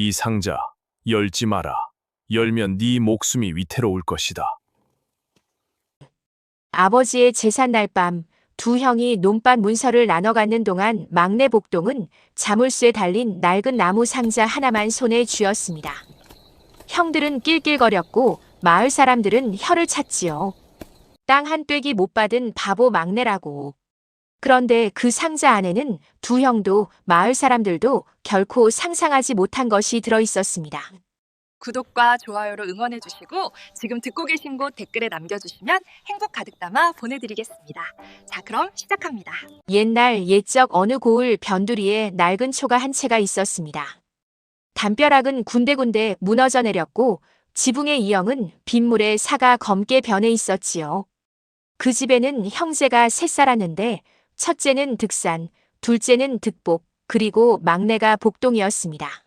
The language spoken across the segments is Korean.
이 상자 열지 마라. 열면 네 목숨이 위태로울 것이다. 아버지의 제삿 날 밤 두 형이 논밭 문서를 나눠 갖는 동안 막내 복동은 자물쇠 달린 낡은 나무 상자 하나만 손에 쥐었습니다. 형들은 낄낄거렸고 마을 사람들은 혀를 찼지요. 땅 한 떼기 못 받은 바보 막내라고. 그런데 그 상자 안에는 두 형도 마을 사람들도 결코 상상하지 못한 것이 들어 있었습니다. 구독과 좋아요로 응원해주시고 지금 듣고 계신 곳 댓글에 남겨주시면 행복 가득 담아 보내드리겠습니다. 자, 그럼 시작합니다. 옛날 옛적 어느 고을 변두리에 낡은 초가 한 채가 있었습니다. 담벼락은 군데군데 무너져 내렸고 지붕의 이형은 빗물에 사가 검게 변해 있었지요. 그 집에는 형제가 셋 살았는데 첫째는 득산, 둘째는 득복, 그리고 막내가 복동이었습니다.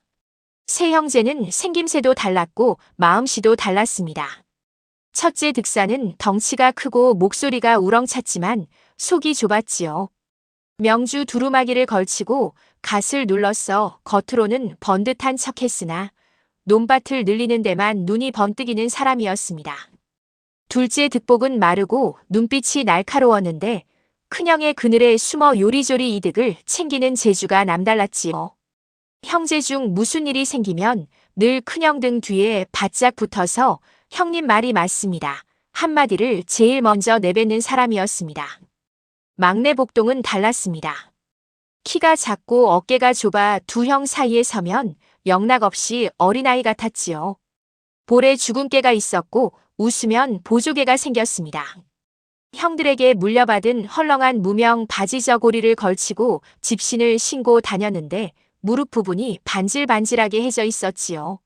세 형제는 생김새도 달랐고 마음씨도 달랐습니다. 첫째 득산은 덩치가 크고 목소리가 우렁찼지만 속이 좁았지요. 명주 두루마기를 걸치고 갓을 눌렀어 겉으로는 번듯한 척했으나 논밭을 늘리는 데만 눈이 번뜩이는 사람이었습니다. 둘째 득복은 마르고 눈빛이 날카로웠는데 큰형의 그늘에 숨어 요리조리 이득을 챙기는 재주가 남달랐지요. 형제 중 무슨 일이 생기면 늘 큰형 등 뒤에 바짝 붙어서 형님 말이 맞습니다. 한마디를 제일 먼저 내뱉는 사람이었습니다. 막내 복동은 달랐습니다. 키가 작고 어깨가 좁아 두 형 사이에 서면 영락없이 어린아이 같았지요. 볼에 주근깨가 있었고 웃으면 보조개가 생겼습니다. 형들에게 물려받은 헐렁한 무명 바지 저고리를 걸치고 집신을 신고 다녔는데 무릎 부분이 반질반질하게 해져 있었지요.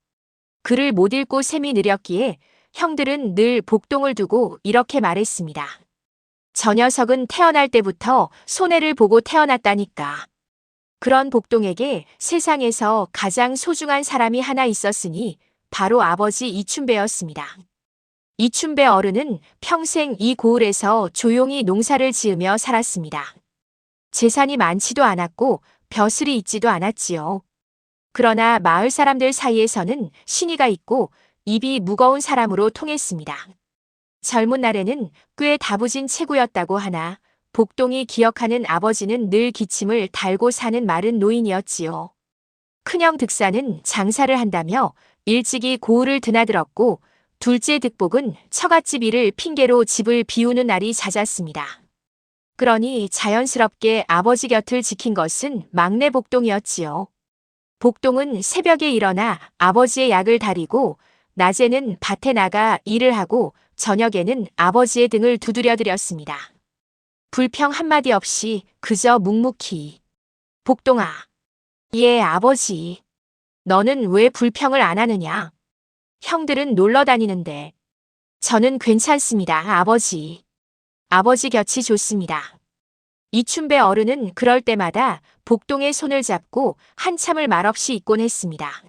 글을 못 읽고 셈이 느렸기에 형들은 늘 복동을 두고 이렇게 말했습니다. 저 녀석은 태어날 때부터 손해를 보고 태어났다니까. 그런 복동에게 세상에서 가장 소중한 사람이 하나 있었으니 바로 아버지 이춘배였습니다. 이춘배 어른은 평생 이 고을에서 조용히 농사를 지으며 살았습니다. 재산이 많지도 않았고 벼슬이 있지도 않았지요. 그러나 마을 사람들 사이에서는 신의가 있고 입이 무거운 사람으로 통했습니다. 젊은 날에는 꽤 다부진 체구였다고 하나 복동이 기억하는 아버지는 늘 기침을 달고 사는 마른 노인이었지요. 큰형 득사는 장사를 한다며 일찍이 고을을 드나들었고 둘째 득복은 처갓집 일을 핑계로 집을 비우는 날이 잦았습니다. 그러니 자연스럽게 아버지 곁을 지킨 것은 막내 복동이었지요. 복동은 새벽에 일어나 아버지의 약을 다리고 낮에는 밭에 나가 일을 하고 저녁에는 아버지의 등을 두드려드렸습니다. 불평 한마디 없이 그저 묵묵히. 복동아. 예, 아버지. 너는 왜 불평을 안 하느냐? 형들은 놀러 다니는데. 저는 괜찮습니다, 아버지. 아버지 곁이 좋습니다. 이춘배 어른은 그럴 때마다 복동의 손을 잡고 한참을 말없이 있곤 했습니다.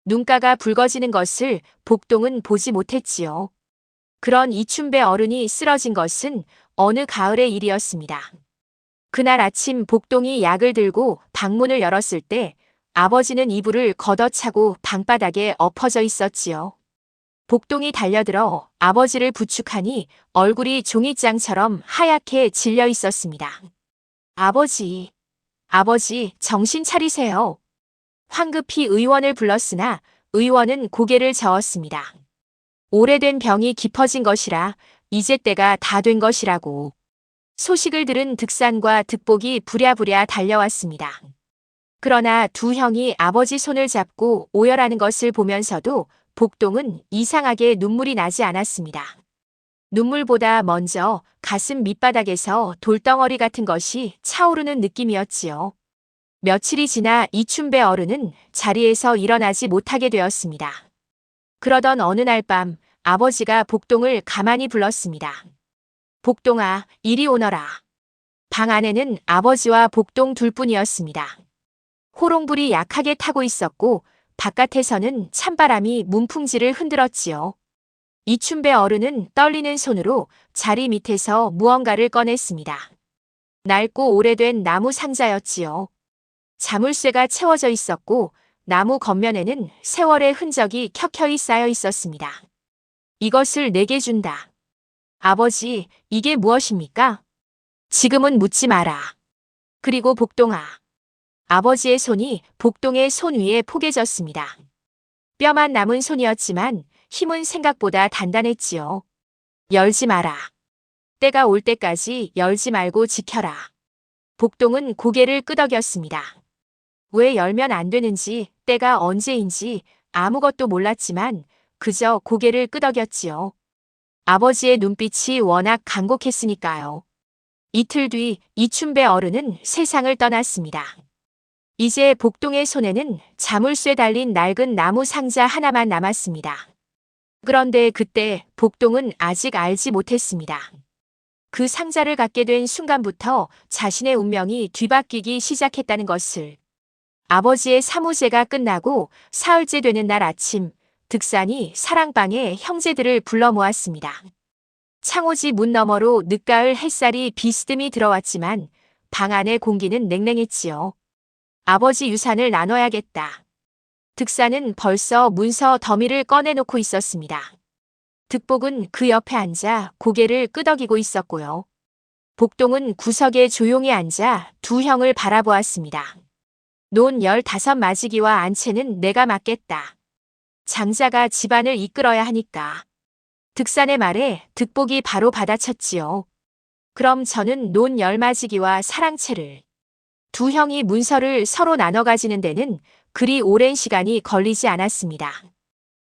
눈가가 붉어지는 것을 복동은 보지 못했지요. 그런 이춘배 어른이 쓰러진 것은 어느 가을의 일이었습니다. 그날 아침 복동이 약을 들고 방문을 열었을 때 아버지는 이불을 걷어차고 방바닥에 엎어져 있었지요. 복동이 달려들어 아버지를 부축하니 얼굴이 종이장처럼 하얗게 질려 있었습니다. 아버지, 아버지, 정신 차리세요. 황급히 의원을 불렀으나 의원은 고개를 저었습니다. 오래된 병이 깊어진 것이라 이제 때가 다 된 것이라고. 소식을 들은 득산과 득복이 부랴부랴 달려왔습니다. 그러나 두 형이 아버지 손을 잡고 오열하는 것을 보면서도 복동은 이상하게 눈물이 나지 않았습니다. 눈물보다 먼저 가슴 밑바닥에서 돌덩어리 같은 것이 차오르는 느낌이었지요. 며칠이 지나 이춘배 어른은 자리에서 일어나지 못하게 되었습니다. 그러던 어느 날 밤 아버지가 복동을 가만히 불렀습니다. 복동아, 이리 오너라. 방 안에는 아버지와 복동 둘뿐이었습니다. 호롱불이 약하게 타고 있었고 바깥에서는 찬바람이 문풍지를 흔들었지요. 이춘배 어른은 떨리는 손으로 자리 밑에서 무언가를 꺼냈습니다. 낡고 오래된 나무 상자였지요. 자물쇠가 채워져 있었고 나무 겉면에는 세월의 흔적이 켜켜이 쌓여 있었습니다. 이것을 내게 준다. 아버지, 이게 무엇입니까? 지금은 묻지 마라. 그리고 복동아. 아버지의 손이 복동의 손 위에 포개졌습니다. 뼈만 남은 손이었지만 힘은 생각보다 단단했지요. 열지 마라. 때가 올 때까지 열지 말고 지켜라. 복동은 고개를 끄덕였습니다. 왜 열면 안 되는지, 때가 언제인지 아무것도 몰랐지만 그저 고개를 끄덕였지요. 아버지의 눈빛이 워낙 간곡했으니까요. 이틀 뒤 이춘배 어른은 세상을 떠났습니다. 이제 복동의 손에는 자물쇠 달린 낡은 나무 상자 하나만 남았습니다. 그런데 그때 복동은 아직 알지 못했습니다. 그 상자를 갖게 된 순간부터 자신의 운명이 뒤바뀌기 시작했다는 것을. 아버지의 사무제가 끝나고 사흘째 되는 날 아침, 득산이 사랑방에 형제들을 불러 모았습니다. 창호지 문 너머로 늦가을 햇살이 비스듬히 들어왔지만 방 안의 공기는 냉랭했지요. 아버지 유산을 나눠야겠다. 득산은 벌써 문서 더미를 꺼내놓고 있었습니다. 득복은 그 옆에 앉아 고개를 끄덕이고 있었고요. 복동은 구석에 조용히 앉아 두 형을 바라보았습니다. 논 15 맞이기와 안채는 내가 맡겠다. 장자가 집안을 이끌어야 하니까. 득산의 말에 득복이 바로 받아쳤지요. 그럼 저는 논 10 맞이기와 사랑채를. 두 형이 문서를 서로 나눠 가지는 데는 그리 오랜 시간이 걸리지 않았습니다.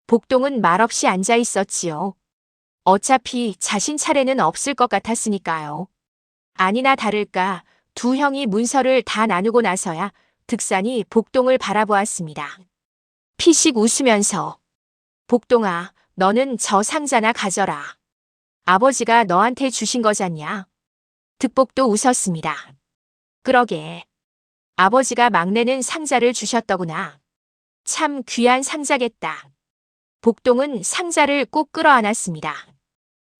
복동은 말없이 앉아 있었지요. 어차피 자신 차례는 없을 것 같았으니까요. 아니나 다를까 두 형이 문서를 다 나누고 나서야 득산이 복동을 바라보았습니다. 피식 웃으면서 복동아, 너는 저 상자나 가져라. 아버지가 너한테 주신 거잖냐. 득복도 웃었습니다. 그러게. 아버지가 막내는 상자를 주셨더구나. 참 귀한 상자겠다. 복동은 상자를 꼭 끌어안았습니다.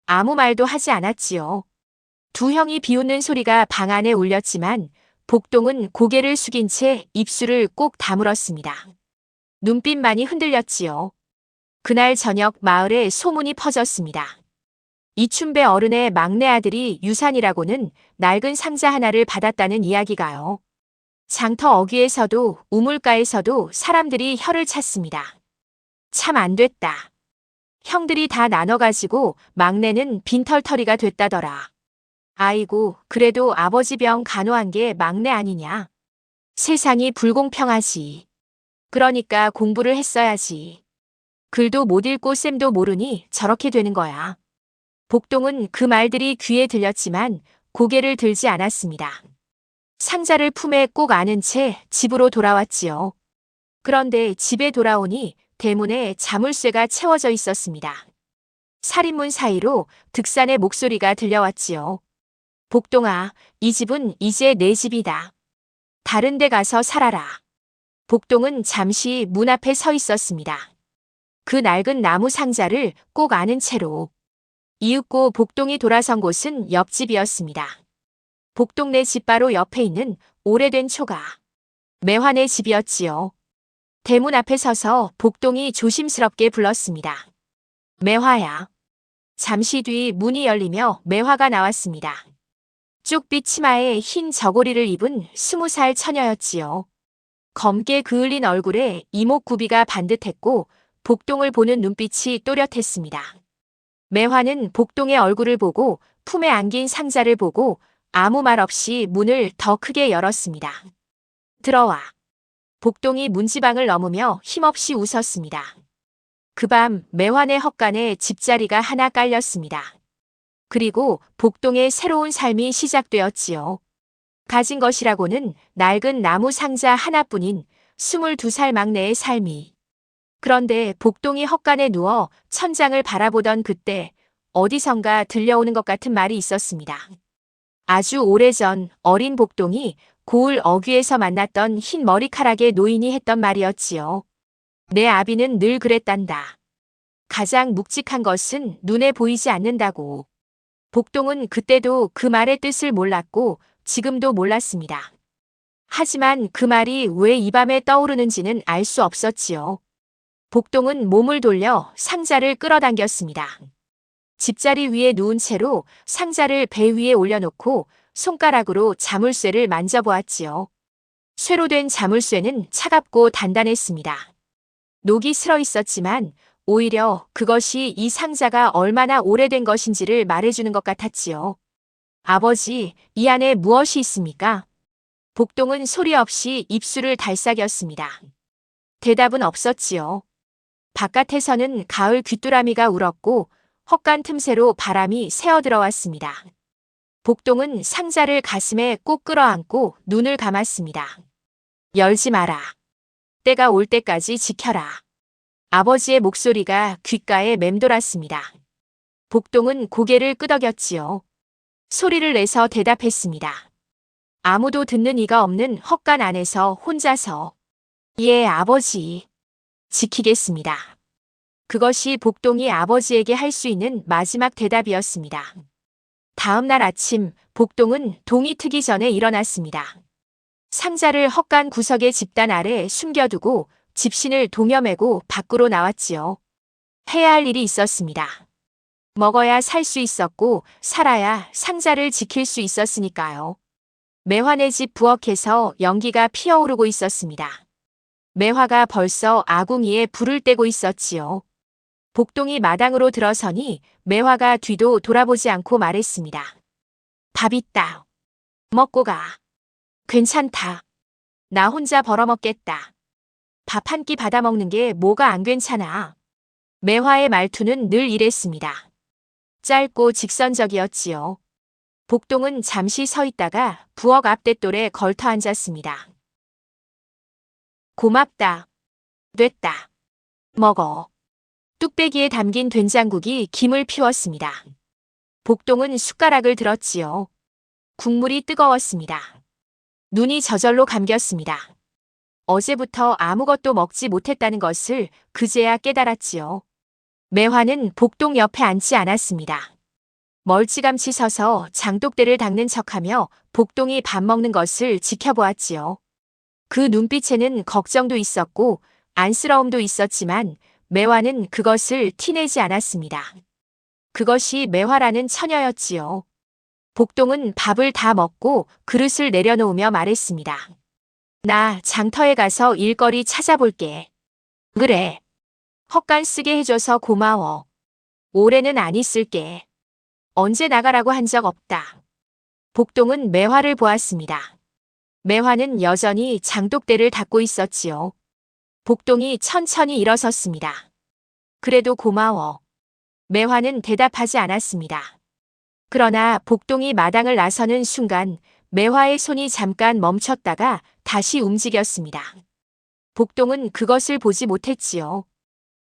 아무 말도 하지 않았지요. 두 형이 비웃는 소리가 방 안에 울렸지만 복동은 고개를 숙인 채 입술을 꼭 다물었습니다. 눈빛만이 흔들렸지요. 그날 저녁 마을에 소문이 퍼졌습니다. 이춘배 어른의 막내 아들이 유산이라고는 낡은 상자 하나를 받았다는 이야기가요. 장터 어귀에서도 우물가에서도 사람들이 혀를 찼습니다. 참 안 됐다. 형들이 다 나눠가지고 막내는 빈털터리가 됐다더라. 아이고, 그래도 아버지 병 간호한 게 막내 아니냐. 세상이 불공평하지. 그러니까 공부를 했어야지. 글도 못 읽고 셈도 모르니 저렇게 되는 거야. 복동은 그 말들이 귀에 들렸지만 고개를 들지 않았습니다. 상자를 품에 꼭 안은 채 집으로 돌아왔지요. 그런데 집에 돌아오니 대문에 자물쇠가 채워져 있었습니다. 살인문 사이로 득산의 목소리가 들려왔지요. 복동아, 이 집은 이제 내 집이다. 다른 데 가서 살아라. 복동은 잠시 문 앞에 서 있었습니다. 그 낡은 나무 상자를 꼭 안은 채로. 이윽고 복동이 돌아선 곳은 옆집이었습니다. 복동네 집 바로 옆에 있는 오래된 초가. 매환의 집이었지요. 대문 앞에 서서 복동이 조심스럽게 불렀습니다. 매화야. 잠시 뒤 문이 열리며 매화가 나왔습니다. 쪽빛 치마에 흰 저고리를 입은 20살 처녀였지요. 검게 그을린 얼굴에 이목구비가 반듯했고 복동을 보는 눈빛이 또렷했습니다. 매화는 복동의 얼굴을 보고 품에 안긴 상자를 보고 아무 말 없이 문을 더 크게 열었습니다. 들어와. 복동이 문지방을 넘으며 힘없이 웃었습니다. 그 밤 매환의 헛간에 집자리가 하나 깔렸습니다. 그리고 복동의 새로운 삶이 시작되었지요. 가진 것이라고는 낡은 나무 상자 하나뿐인 22살 막내의 삶이. 그런데 복동이 헛간에 누워 천장을 바라보던 그때 어디선가 들려오는 것 같은 말이 있었습니다. 아주 오래전 어린 복동이 고을 어귀에서 만났던 흰 머리카락의 노인이 했던 말이었지요. 내 아비는 늘 그랬단다. 가장 묵직한 것은 눈에 보이지 않는다고. 복동은 그때도 그 말의 뜻을 몰랐고 지금도 몰랐습니다. 하지만 그 말이 왜 이 밤에 떠오르는지는 알 수 없었지요. 복동은 몸을 돌려 상자를 끌어당겼습니다. 집자리 위에 누운 채로 상자를 배 위에 올려놓고 손가락으로 자물쇠를 만져보았지요. 쇠로 된 자물쇠는 차갑고 단단했습니다. 녹이 슬어 있었지만 오히려 그것이 이 상자가 얼마나 오래된 것인지를 말해주는 것 같았지요. 아버지, 이 안에 무엇이 있습니까? 복동은 소리 없이 입술을 달싹였습니다. 대답은 없었지요. 바깥에서는 가을 귀뚜라미가 울었고 헛간 틈새로 바람이 새어 들어왔습니다. 복동은 상자를 가슴에 꼭 끌어안고 눈을 감았습니다. 열지 마라. 때가 올 때까지 지켜라. 아버지의 목소리가 귓가에 맴돌았습니다. 복동은 고개를 끄덕였지요. 소리를 내서 대답했습니다. 아무도 듣는 이가 없는 헛간 안에서 혼자서. 예, 아버지. 지키겠습니다. 그것이 복동이 아버지에게 할 수 있는 마지막 대답이었습니다. 다음 날 아침, 복동은 동이 트기 전에 일어났습니다. 상자를 헛간 구석의 집단 아래 숨겨두고 집신을 동여매고 밖으로 나왔지요. 해야 할 일이 있었습니다. 먹어야 살 수 있었고 살아야 상자를 지킬 수 있었으니까요. 매화네 집 부엌에서 연기가 피어오르고 있었습니다. 매화가 벌써 아궁이에 불을 떼고 있었지요. 복동이 마당으로 들어서니 매화가 뒤도 돌아보지 않고 말했습니다. 밥 있다. 먹고 가. 괜찮다. 나 혼자 벌어먹겠다. 밥 한 끼 받아먹는 게 뭐가 안 괜찮아. 매화의 말투는 늘 이랬습니다. 짧고 직선적이었지요. 복동은 잠시 서 있다가 부엌 앞 뗏돌에 걸터 앉았습니다. 고맙다. 됐다. 먹어. 뚝배기에 담긴 된장국이 김을 피웠습니다. 복동은 숟가락을 들었지요. 국물이 뜨거웠습니다. 눈이 저절로 감겼습니다. 어제부터 아무것도 먹지 못했다는 것을 그제야 깨달았지요. 매화는 복동 옆에 앉지 않았습니다. 멀찌감치 서서 장독대를 닦는 척하며 복동이 밥 먹는 것을 지켜보았지요. 그 눈빛에는 걱정도 있었고 안쓰러움도 있었지만 매화는 그것을 티내지 않았습니다. 그것이 매화라는 처녀였지요. 복동은 밥을 다 먹고 그릇을 내려놓으며 말했습니다. 나 장터에 가서 일거리 찾아볼게. 그래. 헛간 쓰게 해줘서 고마워. 올해는 안 있을게. 언제 나가라고 한 적 없다. 복동은 매화를 보았습니다. 매화는 여전히 장독대를 닦고 있었지요. 복동이 천천히 일어섰습니다. 그래도 고마워. 매화는 대답하지 않았습니다. 그러나 복동이 마당을 나서는 순간 매화의 손이 잠깐 멈췄다가 다시 움직였습니다. 복동은 그것을 보지 못했지요.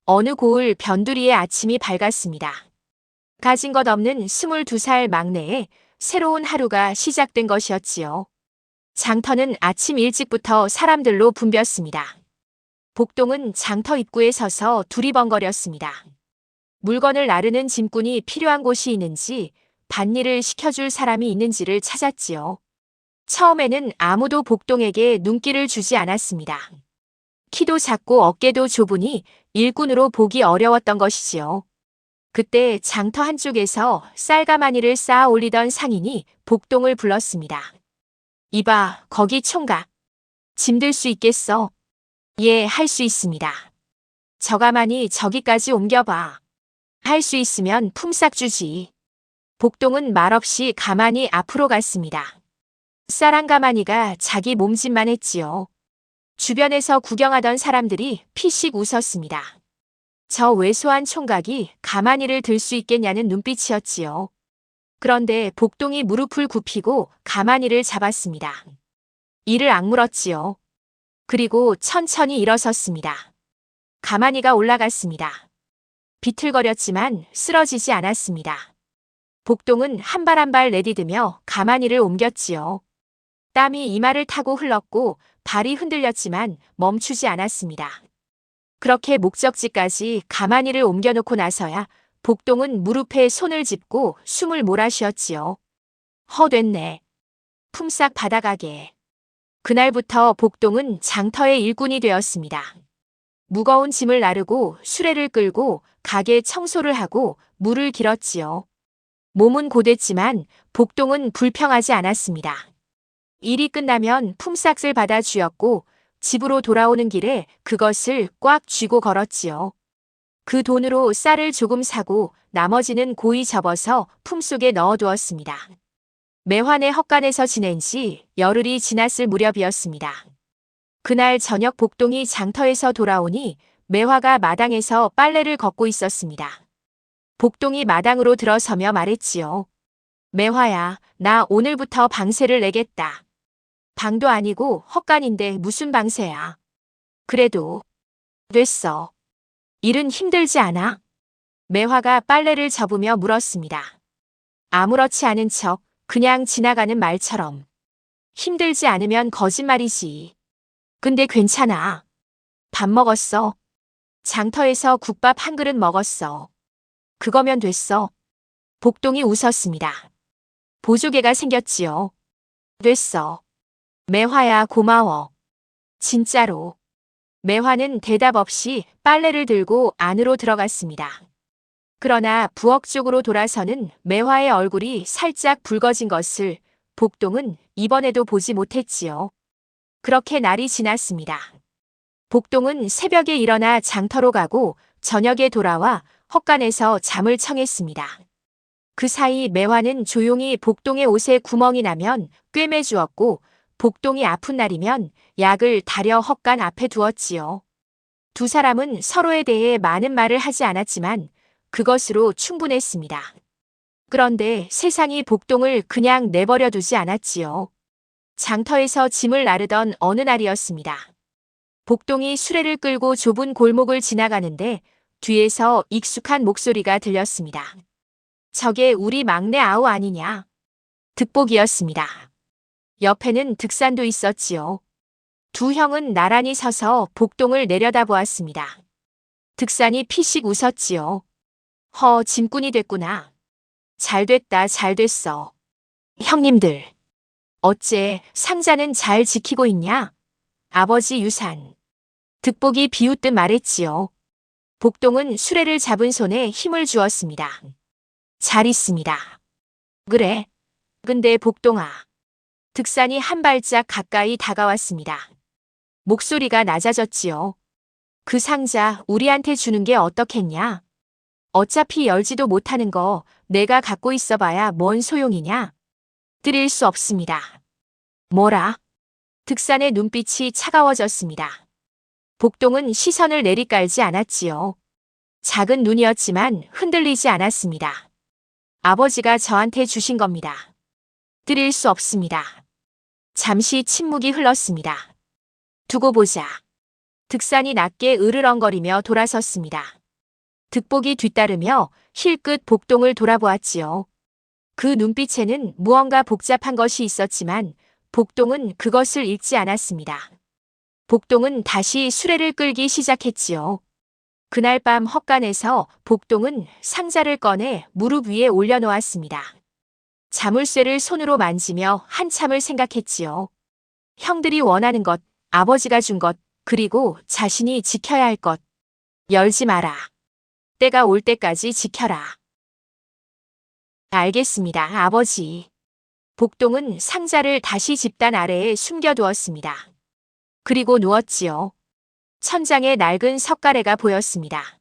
어느 고을 변두리의 아침이 밝았습니다. 가진 것 없는 22살 막내의 새로운 하루가 시작된 것이었지요. 장터는 아침 일찍부터 사람들로 붐볐습니다. 복동은 장터 입구에 서서 두리번거렸습니다. 물건을 나르는 짐꾼이 필요한 곳이 있는지, 밭일을 시켜줄 사람이 있는지를 찾았지요. 처음에는 아무도 복동에게 눈길을 주지 않았습니다. 키도 작고 어깨도 좁으니 일꾼으로 보기 어려웠던 것이지요. 그때 장터 한쪽에서 쌀가마니를 쌓아 올리던 상인이 복동을 불렀습니다. 이봐, 거기 총각. 짐 들 수 있겠어? 예, 할 수 있습니다. 저 가마니 저기까지 옮겨봐. 할 수 있으면 품삯 주지. 복동은 말없이 가만히 앞으로 갔습니다. 쌀 가마니가 자기 몸짓만 했지요. 주변에서 구경하던 사람들이 피식 웃었습니다. 저 왜소한 총각이 가마니를 들 수 있겠냐는 눈빛이었지요. 그런데 복동이 무릎을 굽히고 가마니를 잡았습니다. 이를 악물었지요. 그리고 천천히 일어섰습니다. 가마니가 올라갔습니다. 비틀거렸지만 쓰러지지 않았습니다. 복동은 한 발 한 발 내디디며 가마니를 옮겼지요. 땀이 이마를 타고 흘렀고 발이 흔들렸지만 멈추지 않았습니다. 그렇게 목적지까지 가마니를 옮겨놓고 나서야 복동은 무릎에 손을 짚고 숨을 몰아쉬었지요. 허됐네. 품삯 받아가게. 그날부터 복동은 장터의 일꾼이 되었습니다. 무거운 짐을 나르고 수레를 끌고 가게 청소를 하고 물을 길었지요. 몸은 고됐지만 복동은 불평하지 않았습니다. 일이 끝나면 품삯을 받아 주었고 집으로 돌아오는 길에 그것을 꽉 쥐고 걸었지요. 그 돈으로 쌀을 조금 사고 나머지는 고이 접어서 품속에 넣어두었습니다. 매환의 헛간에서 지낸 지 열흘이 지났을 무렵이었습니다. 그날 저녁 복동이 장터에서 돌아오니 매화가 마당에서 빨래를 걷고 있었습니다. 복동이 마당으로 들어서며 말했지요. 매화야, 나 오늘부터 방세를 내겠다. 방도 아니고 헛간인데 무슨 방세야. 그래도 됐어. 일은 힘들지 않아? 매화가 빨래를 접으며 물었습니다. 아무렇지 않은 척 그냥 지나가는 말처럼. 힘들지 않으면 거짓말이지. 근데 괜찮아. 밥 먹었어. 장터에서 국밥 한 그릇 먹었어. 그거면 됐어. 복동이 웃었습니다. 보조개가 생겼지요. 됐어. 매화야 고마워. 진짜로. 매화는 대답 없이 빨래를 들고 안으로 들어갔습니다. 그러나 부엌 쪽으로 돌아서는 매화의 얼굴이 살짝 붉어진 것을 복동은 이번에도 보지 못했지요. 그렇게 날이 지났습니다. 복동은 새벽에 일어나 장터로 가고 저녁에 돌아와 헛간에서 잠을 청했습니다. 그 사이 매화는 조용히 복동의 옷에 구멍이 나면 꿰매주었고 복동이 아픈 날이면 약을 다려 헛간 앞에 두었지요. 두 사람은 서로에 대해 많은 말을 하지 않았지만 그것으로 충분했습니다. 그런데 세상이 복동을 그냥 내버려 두지 않았지요. 장터에서 짐을 나르던 어느 날이었습니다. 복동이 수레를 끌고 좁은 골목을 지나가는데 뒤에서 익숙한 목소리가 들렸습니다. 저게 우리 막내 아우 아니냐? 득복이었습니다. 옆에는 득산도 있었지요. 두 형은 나란히 서서 복동을 내려다보았습니다. 득산이 피식 웃었지요. 짐꾼이 됐구나. 잘됐다, 잘됐어. 형님들, 어째 상자는 잘 지키고 있냐? 아버지 유산. 득복이 비웃듯 말했지요. 복동은 수레를 잡은 손에 힘을 주었습니다. 잘 있습니다. 그래. 근데 복동아. 득산이 한 발짝 가까이 다가왔습니다. 목소리가 낮아졌지요. 그 상자 우리한테 주는 게 어떻겠냐? 어차피 열지도 못하는 거 내가 갖고 있어봐야 뭔 소용이냐? 드릴 수 없습니다. 뭐라? 득산의 눈빛이 차가워졌습니다. 복동은 시선을 내리깔지 않았지요. 작은 눈이었지만 흔들리지 않았습니다. 아버지가 저한테 주신 겁니다. 드릴 수 없습니다. 잠시 침묵이 흘렀습니다. 두고 보자. 득산이 낮게 으르렁거리며 돌아섰습니다. 득복이 뒤따르며 힐끗 복동을 돌아보았지요. 그 눈빛에는 무언가 복잡한 것이 있었지만 복동은 그것을 읽지 않았습니다. 복동은 다시 수레를 끌기 시작했지요. 그날 밤 헛간에서 복동은 상자를 꺼내 무릎 위에 올려놓았습니다. 자물쇠를 손으로 만지며 한참을 생각했지요. 형들이 원하는 것, 아버지가 준 것, 그리고 자신이 지켜야 할 것. 열지 마라. 때가 올 때까지 지켜라. 알겠습니다, 아버지. 복동은 상자를 다시 집단 아래에 숨겨두었습니다. 그리고 누웠지요. 천장에 낡은 석가래가 보였습니다.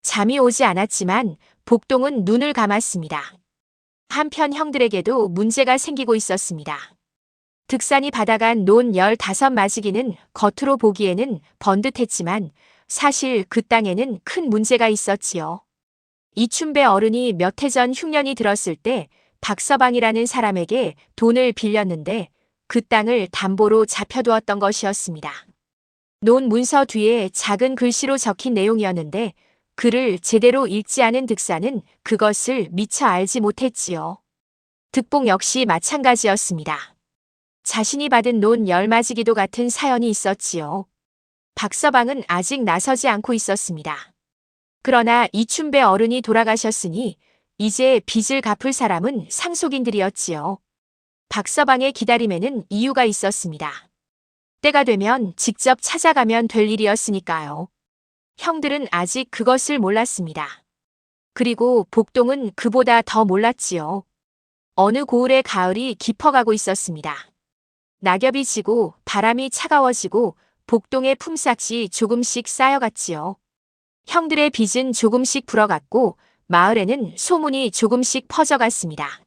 잠이 오지 않았지만 복동은 눈을 감았습니다. 한편 형들에게도 문제가 생기고 있었습니다. 득산이 받아간 논 15마지기는 겉으로 보기에는 번듯했지만 사실 그 땅에는 큰 문제가 있었지요. 이춘배 어른이 몇 해 전 흉년이 들었을 때 박서방이라는 사람에게 돈을 빌렸는데 그 땅을 담보로 잡혀두었던 것이었습니다. 논 문서 뒤에 작은 글씨로 적힌 내용이었는데 글을 제대로 읽지 않은 득산은 그것을 미처 알지 못했지요. 득복 역시 마찬가지였습니다. 자신이 받은 논 10마지기도 같은 사연이 있었지요. 박서방은 아직 나서지 않고 있었습니다. 그러나 이춘배 어른이 돌아가셨으니 이제 빚을 갚을 사람은 상속인들이었지요. 박서방의 기다림에는 이유가 있었습니다. 때가 되면 직접 찾아가면 될 일이었으니까요. 형들은 아직 그것을 몰랐습니다. 그리고 복동은 그보다 더 몰랐지요. 어느 고을의 가을이 깊어가고 있었습니다. 낙엽이 지고 바람이 차가워지고 복동의 품삯이 조금씩 쌓여갔지요. 형들의 빚은 조금씩 불어갔고 마을에는 소문이 조금씩 퍼져갔습니다.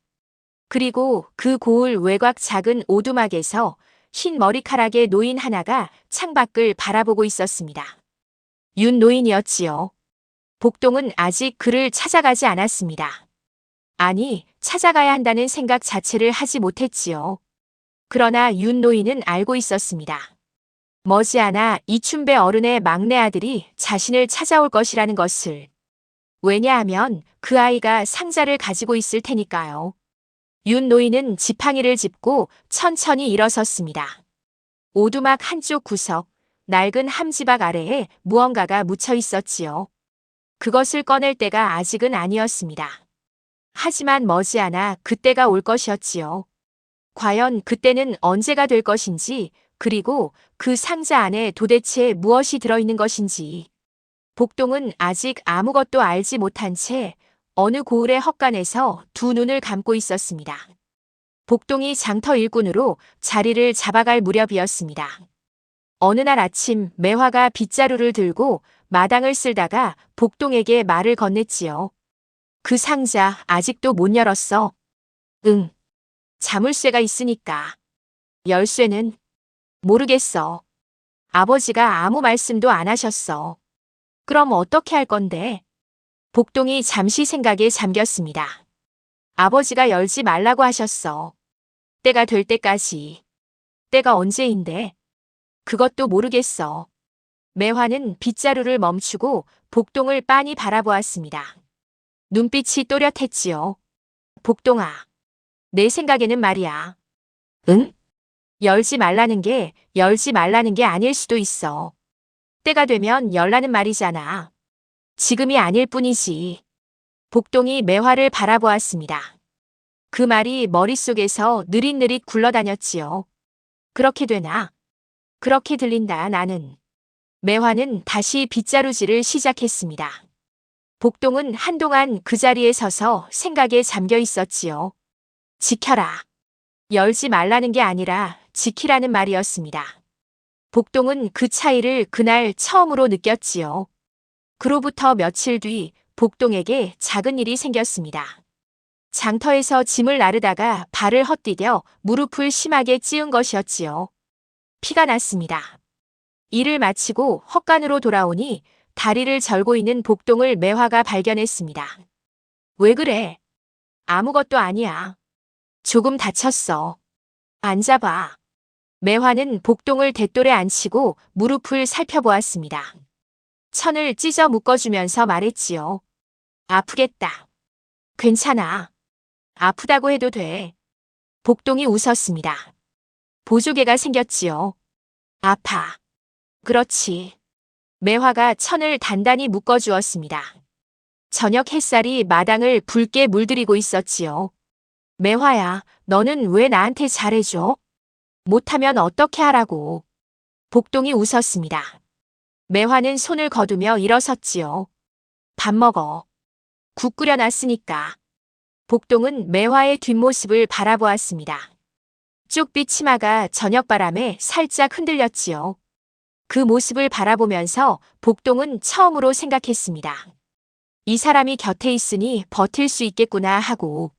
그리고 그 고을 외곽 작은 오두막에서 흰 머리카락의 노인 하나가 창밖을 바라보고 있었습니다. 윤 노인이었지요. 복동은 아직 그를 찾아가지 않았습니다. 아니, 찾아가야 한다는 생각 자체를 하지 못했지요. 그러나 윤 노인은 알고 있었습니다. 머지않아 이춘배 어른의 막내 아들이 자신을 찾아올 것이라는 것을. 왜냐하면 그 아이가 상자를 가지고 있을 테니까요. 윤 노인은 지팡이를 짚고 천천히 일어섰습니다. 오두막 한쪽 구석, 낡은 함지박 아래에 무언가가 묻혀 있었지요. 그것을 꺼낼 때가 아직은 아니었습니다. 하지만 머지않아 그때가 올 것이었지요. 과연 그때는 언제가 될 것인지, 그리고 그 상자 안에 도대체 무엇이 들어있는 것인지. 복동은 아직 아무것도 알지 못한 채 어느 고을의 헛간에서 두 눈을 감고 있었습니다. 복동이 장터 일꾼으로 자리를 잡아갈 무렵이었습니다. 어느 날 아침 매화가 빗자루를 들고 마당을 쓸다가 복동에게 말을 건넸지요. 그 상자 아직도 못 열었어. 응. 자물쇠가 있으니까. 열쇠는? 모르겠어. 아버지가 아무 말씀도 안 하셨어. 그럼 어떻게 할 건데? 복동이 잠시 생각에 잠겼습니다. 아버지가 열지 말라고 하셨어. 때가 될 때까지. 때가 언제인데? 그것도 모르겠어. 매화는 빗자루를 멈추고 복동을 빤히 바라보았습니다. 눈빛이 또렷했지요. 복동아. 내 생각에는 말이야. 응? 열지 말라는 게 아닐 수도 있어. 때가 되면 열라는 말이잖아. 지금이 아닐 뿐이지. 복동이 매화를 바라보았습니다. 그 말이 머릿속에서 느릿느릿 굴러다녔지요. 그렇게 되나? 그렇게 들린다, 나는. 매화는 다시 빗자루질을 시작했습니다. 복동은 한동안 그 자리에 서서 생각에 잠겨 있었지요. 지켜라. 열지 말라는 게 아니라 지키라는 말이었습니다. 복동은 그 차이를 그날 처음으로 느꼈지요. 그로부터 며칠 뒤 복동에게 작은 일이 생겼습니다. 장터에서 짐을 나르다가 발을 헛디뎌 무릎을 심하게 찌은 것이었지요. 피가 났습니다. 일을 마치고 헛간으로 돌아오니 다리를 절고 있는 복동을 매화가 발견했습니다. 왜 그래? 아무것도 아니야. 조금 다쳤어. 앉아봐. 매화는 복동을 대돌에 앉히고 무릎을 살펴보았습니다. 천을 찢어 묶어주면서 말했지요. 아프겠다. 괜찮아. 아프다고 해도 돼. 복동이 웃었습니다. 보조개가 생겼지요. 아파. 그렇지. 매화가 천을 단단히 묶어주었습니다. 저녁 햇살이 마당을 붉게 물들이고 있었지요. 매화야, 너는 왜 나한테 잘해줘? 못하면 어떻게 하라고. 복동이 웃었습니다. 매화는 손을 거두며 일어섰지요. 밥 먹어. 국 끓여놨으니까. 복동은 매화의 뒷모습을 바라보았습니다. 쪽빛 치마가 저녁바람에 살짝 흔들렸지요. 그 모습을 바라보면서 복동은 처음으로 생각했습니다. 이 사람이 곁에 있으니 버틸 수 있겠구나 하고.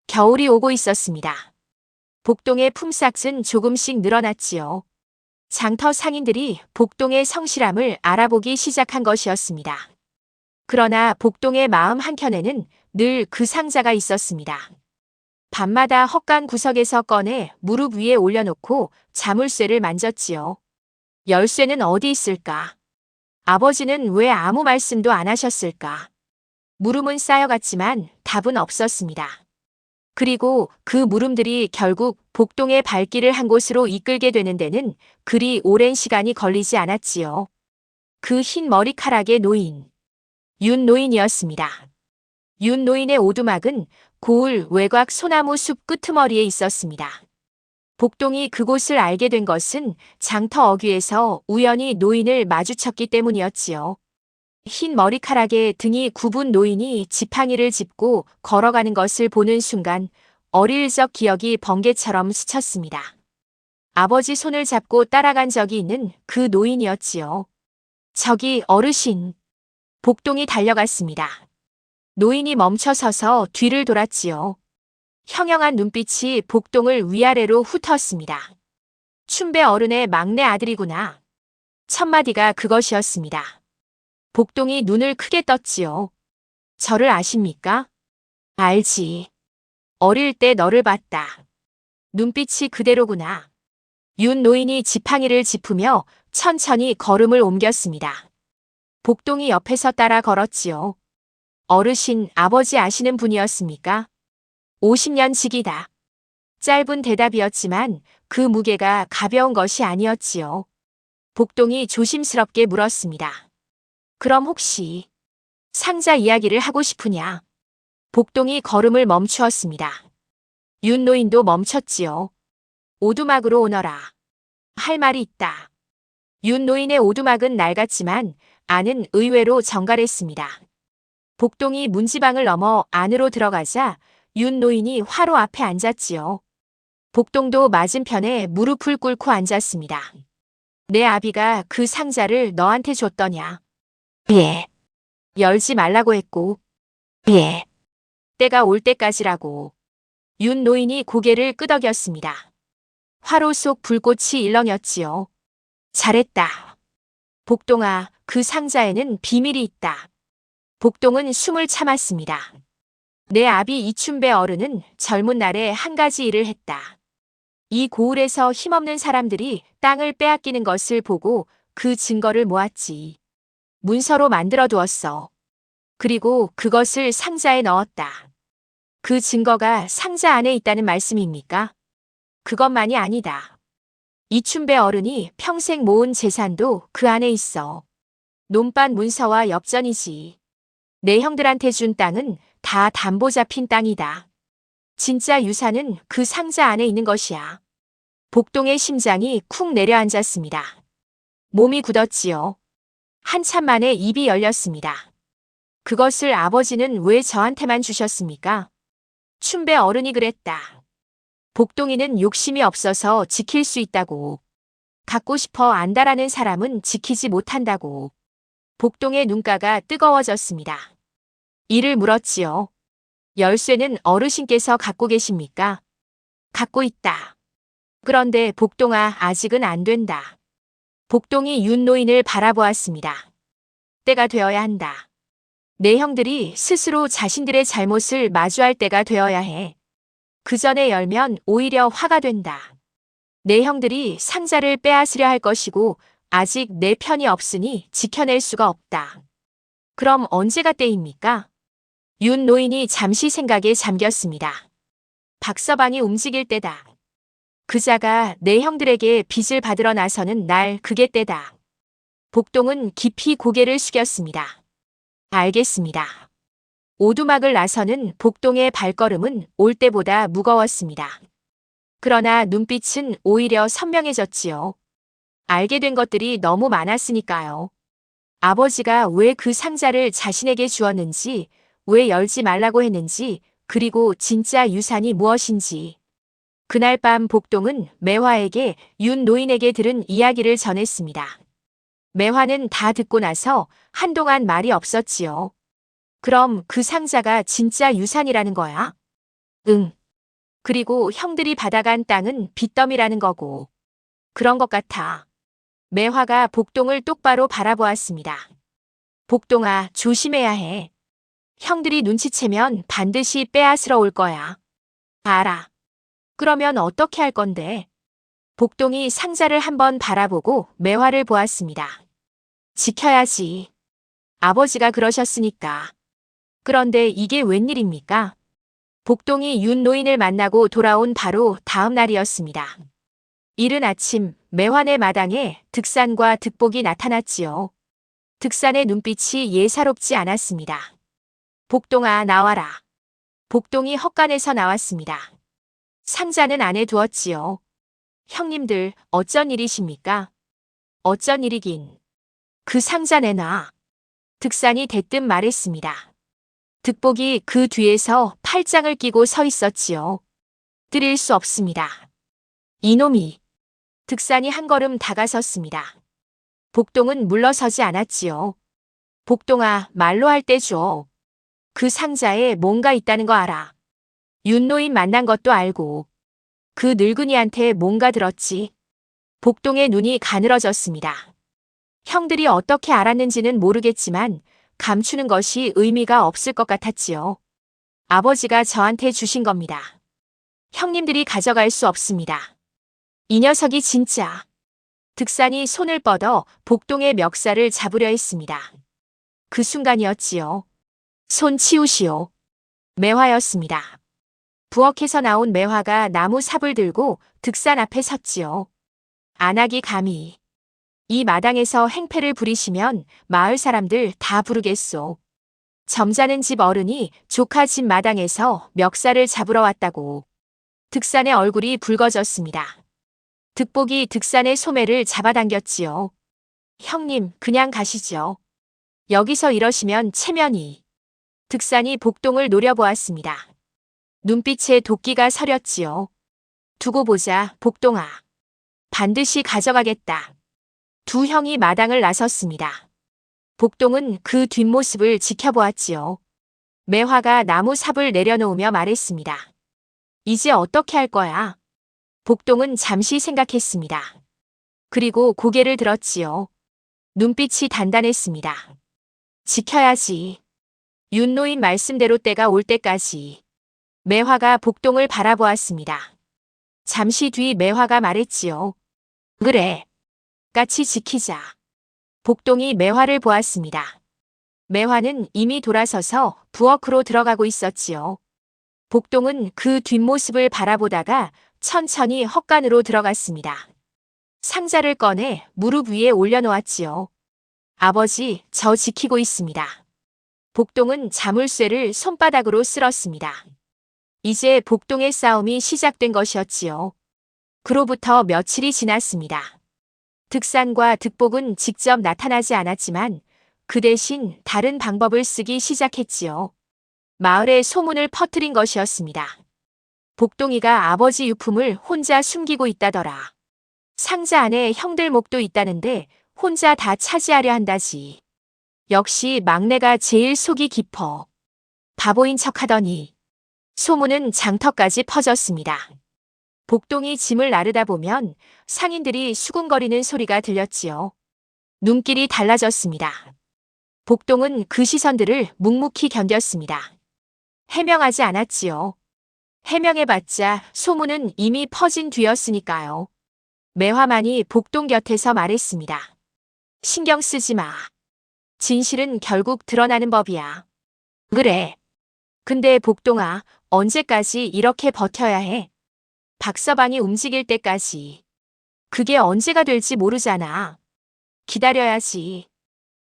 겨울이 오고 있었습니다. 복동의 품삯은 조금씩 늘어났지요. 장터 상인들이 복동의 성실함을 알아보기 시작한 것이었습니다. 그러나 복동의 마음 한켠에는 늘 그 상자가 있었습니다. 밤마다 헛간 구석에서 꺼내 무릎 위에 올려놓고 자물쇠를 만졌지요. 열쇠는 어디 있을까? 아버지는 왜 아무 말씀도 안 하셨을까? 물음은 쌓여갔지만 답은 없었습니다. 그리고 그 물음들이 결국 복동의 발길을 한 곳으로 이끌게 되는 데는 그리 오랜 시간이 걸리지 않았지요. 그 흰 머리카락의 노인. 윤 노인이었습니다. 윤 노인의 오두막은 고을 외곽 소나무 숲 끄트머리에 있었습니다. 복동이 그곳을 알게 된 것은 장터 어귀에서 우연히 노인을 마주쳤기 때문이었지요. 흰 머리카락에 등이 굽은 노인이 지팡이를 짚고 걸어가는 것을 보는 순간 어릴 적 기억이 번개처럼 스쳤습니다. 아버지 손을 잡고 따라간 적이 있는 그 노인이었지요. 저기 어르신. 복동이 달려갔습니다. 노인이 멈춰서서 뒤를 돌았지요. 형형한 눈빛이 복동을 위아래로 훑었습니다. 춘배 어른의 막내 아들이구나. 첫마디가 그것이었습니다. 복동이 눈을 크게 떴지요. 저를 아십니까? 알지. 어릴 때 너를 봤다. 눈빛이 그대로구나. 윤 노인이 지팡이를 짚으며 천천히 걸음을 옮겼습니다. 복동이 옆에서 따라 걸었지요. 어르신, 아버지 아시는 분이었습니까? 50년 지기다. 짧은 대답이었지만 그 무게가 가벼운 것이 아니었지요. 복동이 조심스럽게 물었습니다. 그럼 혹시 상자 이야기를 하고 싶으냐? 복동이 걸음을 멈추었습니다. 윤 노인도 멈췄지요. 오두막으로 오너라. 할 말이 있다. 윤 노인의 오두막은 낡았지만 안은 의외로 정갈했습니다. 복동이 문지방을 넘어 안으로 들어가자 윤 노인이 화로 앞에 앉았지요. 복동도 맞은편에 무릎을 꿇고 앉았습니다. 내 아비가 그 상자를 너한테 줬더냐? 예. 열지 말라고 했고. 예. 때가 올 때까지라고. 윤 노인이 고개를 끄덕였습니다. 화로 속 불꽃이 일렁였지요. 잘했다. 복동아, 그 상자에는 비밀이 있다. 복동은 숨을 참았습니다. 내 아비 이춘배 어른은 젊은 날에 한 가지 일을 했다. 이 고을에서 힘없는 사람들이 땅을 빼앗기는 것을 보고 그 증거를 모았지. 문서로 만들어 두었어. 그리고 그것을 상자에 넣었다. 그 증거가 상자 안에 있다는 말씀입니까? 그것만이 아니다. 이춘배 어른이 평생 모은 재산도 그 안에 있어. 논밭 문서와 엽전이지. 내 형들한테 준 땅은 다 담보 잡힌 땅이다. 진짜 유산은 그 상자 안에 있는 것이야. 복동의 심장이 쿵 내려앉았습니다. 몸이 굳었지요. 한참 만에 입이 열렸습니다. 그것을 아버지는 왜 저한테만 주셨습니까? 춘배 어른이 그랬다. 복동이는 욕심이 없어서 지킬 수 있다고. 갖고 싶어 안다라는 사람은 지키지 못한다고. 복동의 눈가가 뜨거워졌습니다. 이를 물었지요. 열쇠는 어르신께서 갖고 계십니까? 갖고 있다. 그런데 복동아, 아직은 안 된다. 복동이 윤 노인을 바라보았습니다. 때가 되어야 한다. 내 형들이 스스로 자신들의 잘못을 마주할 때가 되어야 해. 그 전에 열면 오히려 화가 된다. 내 형들이 상자를 빼앗으려 할 것이고 아직 내 편이 없으니 지켜낼 수가 없다. 그럼 언제가 때입니까? 윤 노인이 잠시 생각에 잠겼습니다. 박서방이 움직일 때다. 그자가 내 형들에게 빚을 받으러 나서는 날, 그게 때다. 복동은 깊이 고개를 숙였습니다. 알겠습니다. 오두막을 나서는 복동의 발걸음은 올 때보다 무거웠습니다. 그러나 눈빛은 오히려 선명해졌지요. 알게 된 것들이 너무 많았으니까요. 아버지가 왜 그 상자를 자신에게 주었는지, 왜 열지 말라고 했는지, 그리고 진짜 유산이 무엇인지. 그날 밤 복동은 매화에게 윤 노인에게 들은 이야기를 전했습니다. 매화는 다 듣고 나서 한동안 말이 없었지요. 그럼 그 상자가 진짜 유산이라는 거야? 응. 그리고 형들이 받아간 땅은 빚더미라는 거고. 그런 것 같아. 매화가 복동을 똑바로 바라보았습니다. 복동아, 조심해야 해. 형들이 눈치채면 반드시 빼앗으러 올 거야. 알아. 그러면 어떻게 할 건데? 복동이 상자를 한번 바라보고 매화를 보았습니다. 지켜야지. 아버지가 그러셨으니까. 그런데 이게 웬일입니까? 복동이 윤 노인을 만나고 돌아온 바로 다음 날이었습니다. 이른 아침 매화네 마당에 득산과 득복이 나타났지요. 득산의 눈빛이 예사롭지 않았습니다. 복동아, 나와라. 복동이 헛간에서 나왔습니다. 상자는 안에 두었지요. 형님들, 어쩐 일이십니까? 어쩐 일이긴. 그 상자 내놔. 득산이 대뜸 말했습니다. 득복이 그 뒤에서 팔짱을 끼고 서 있었지요. 드릴 수 없습니다. 이놈이. 득산이 한 걸음 다가섰습니다. 복동은 물러서지 않았지요. 복동아, 말로 할 때 줘. 그 상자에 뭔가 있다는 거 알아. 윤노인 만난 것도 알고. 그 늙은이한테 뭔가 들었지. 복동의 눈이 가늘어졌습니다. 형들이 어떻게 알았는지는 모르겠지만 감추는 것이 의미가 없을 것 같았지요. 아버지가 저한테 주신 겁니다. 형님들이 가져갈 수 없습니다. 이 녀석이 진짜. 득산이 손을 뻗어 복동의 멱살을 잡으려 했습니다. 그 순간이었지요. 손 치우시오. 매화였습니다. 부엌에서 나온 매화가 나무 삽을 들고 득산 앞에 섰지요. 안하기 감히. 이 마당에서 행패를 부리시면 마을 사람들 다 부르겠소. 점잖은 집 어른이 조카 집 마당에서 멱살을 잡으러 왔다고. 득산의 얼굴이 붉어졌습니다. 득복이 득산의 소매를 잡아당겼지요. 형님, 그냥 가시죠. 여기서 이러시면 체면이. 득산이 복동을 노려보았습니다. 눈빛에 도끼가 서렸지요. 두고 보자, 복동아. 반드시 가져가겠다. 두 형이 마당을 나섰습니다. 복동은 그 뒷모습을 지켜보았지요. 매화가 나무 삽을 내려놓으며 말했습니다. 이제 어떻게 할 거야? 복동은 잠시 생각했습니다. 그리고 고개를 들었지요. 눈빛이 단단했습니다. 지켜야지. 윤노인 말씀대로 때가 올 때까지. 매화가 복동을 바라보았습니다. 잠시 뒤 매화가 말했지요. 그래. 같이 지키자. 복동이 매화를 보았습니다. 매화는 이미 돌아서서 부엌으로 들어가고 있었지요. 복동은 그 뒷모습을 바라보다가 천천히 헛간으로 들어갔습니다. 상자를 꺼내 무릎 위에 올려놓았지요. 아버지, 저 지키고 있습니다. 복동은 자물쇠를 손바닥으로 쓸었습니다. 이제 복동의 싸움이 시작된 것이었지요. 그로부터 며칠이 지났습니다. 득산과 득복은 직접 나타나지 않았지만 그 대신 다른 방법을 쓰기 시작했지요. 마을에 소문을 퍼뜨린 것이었습니다. 복동이가 아버지 유품을 혼자 숨기고 있다더라. 상자 안에 형들 몫도 있다는데 혼자 다 차지하려 한다지. 역시 막내가 제일 속이 깊어. 바보인 척하더니. 소문은 장터까지 퍼졌습니다. 복동이 짐을 나르다 보면 상인들이 수군거리는 소리가 들렸지요. 눈길이 달라졌습니다. 복동은 그 시선들을 묵묵히 견뎠습니다. 해명하지 않았지요. 해명해봤자 소문은 이미 퍼진 뒤였으니까요. 매화만이 복동 곁에서 말했습니다. 신경 쓰지 마. 진실은 결국 드러나는 법이야. 그래. 근데 복동아, 언제까지 이렇게 버텨야 해? 박서방이 움직일 때까지. 그게 언제가 될지 모르잖아. 기다려야지.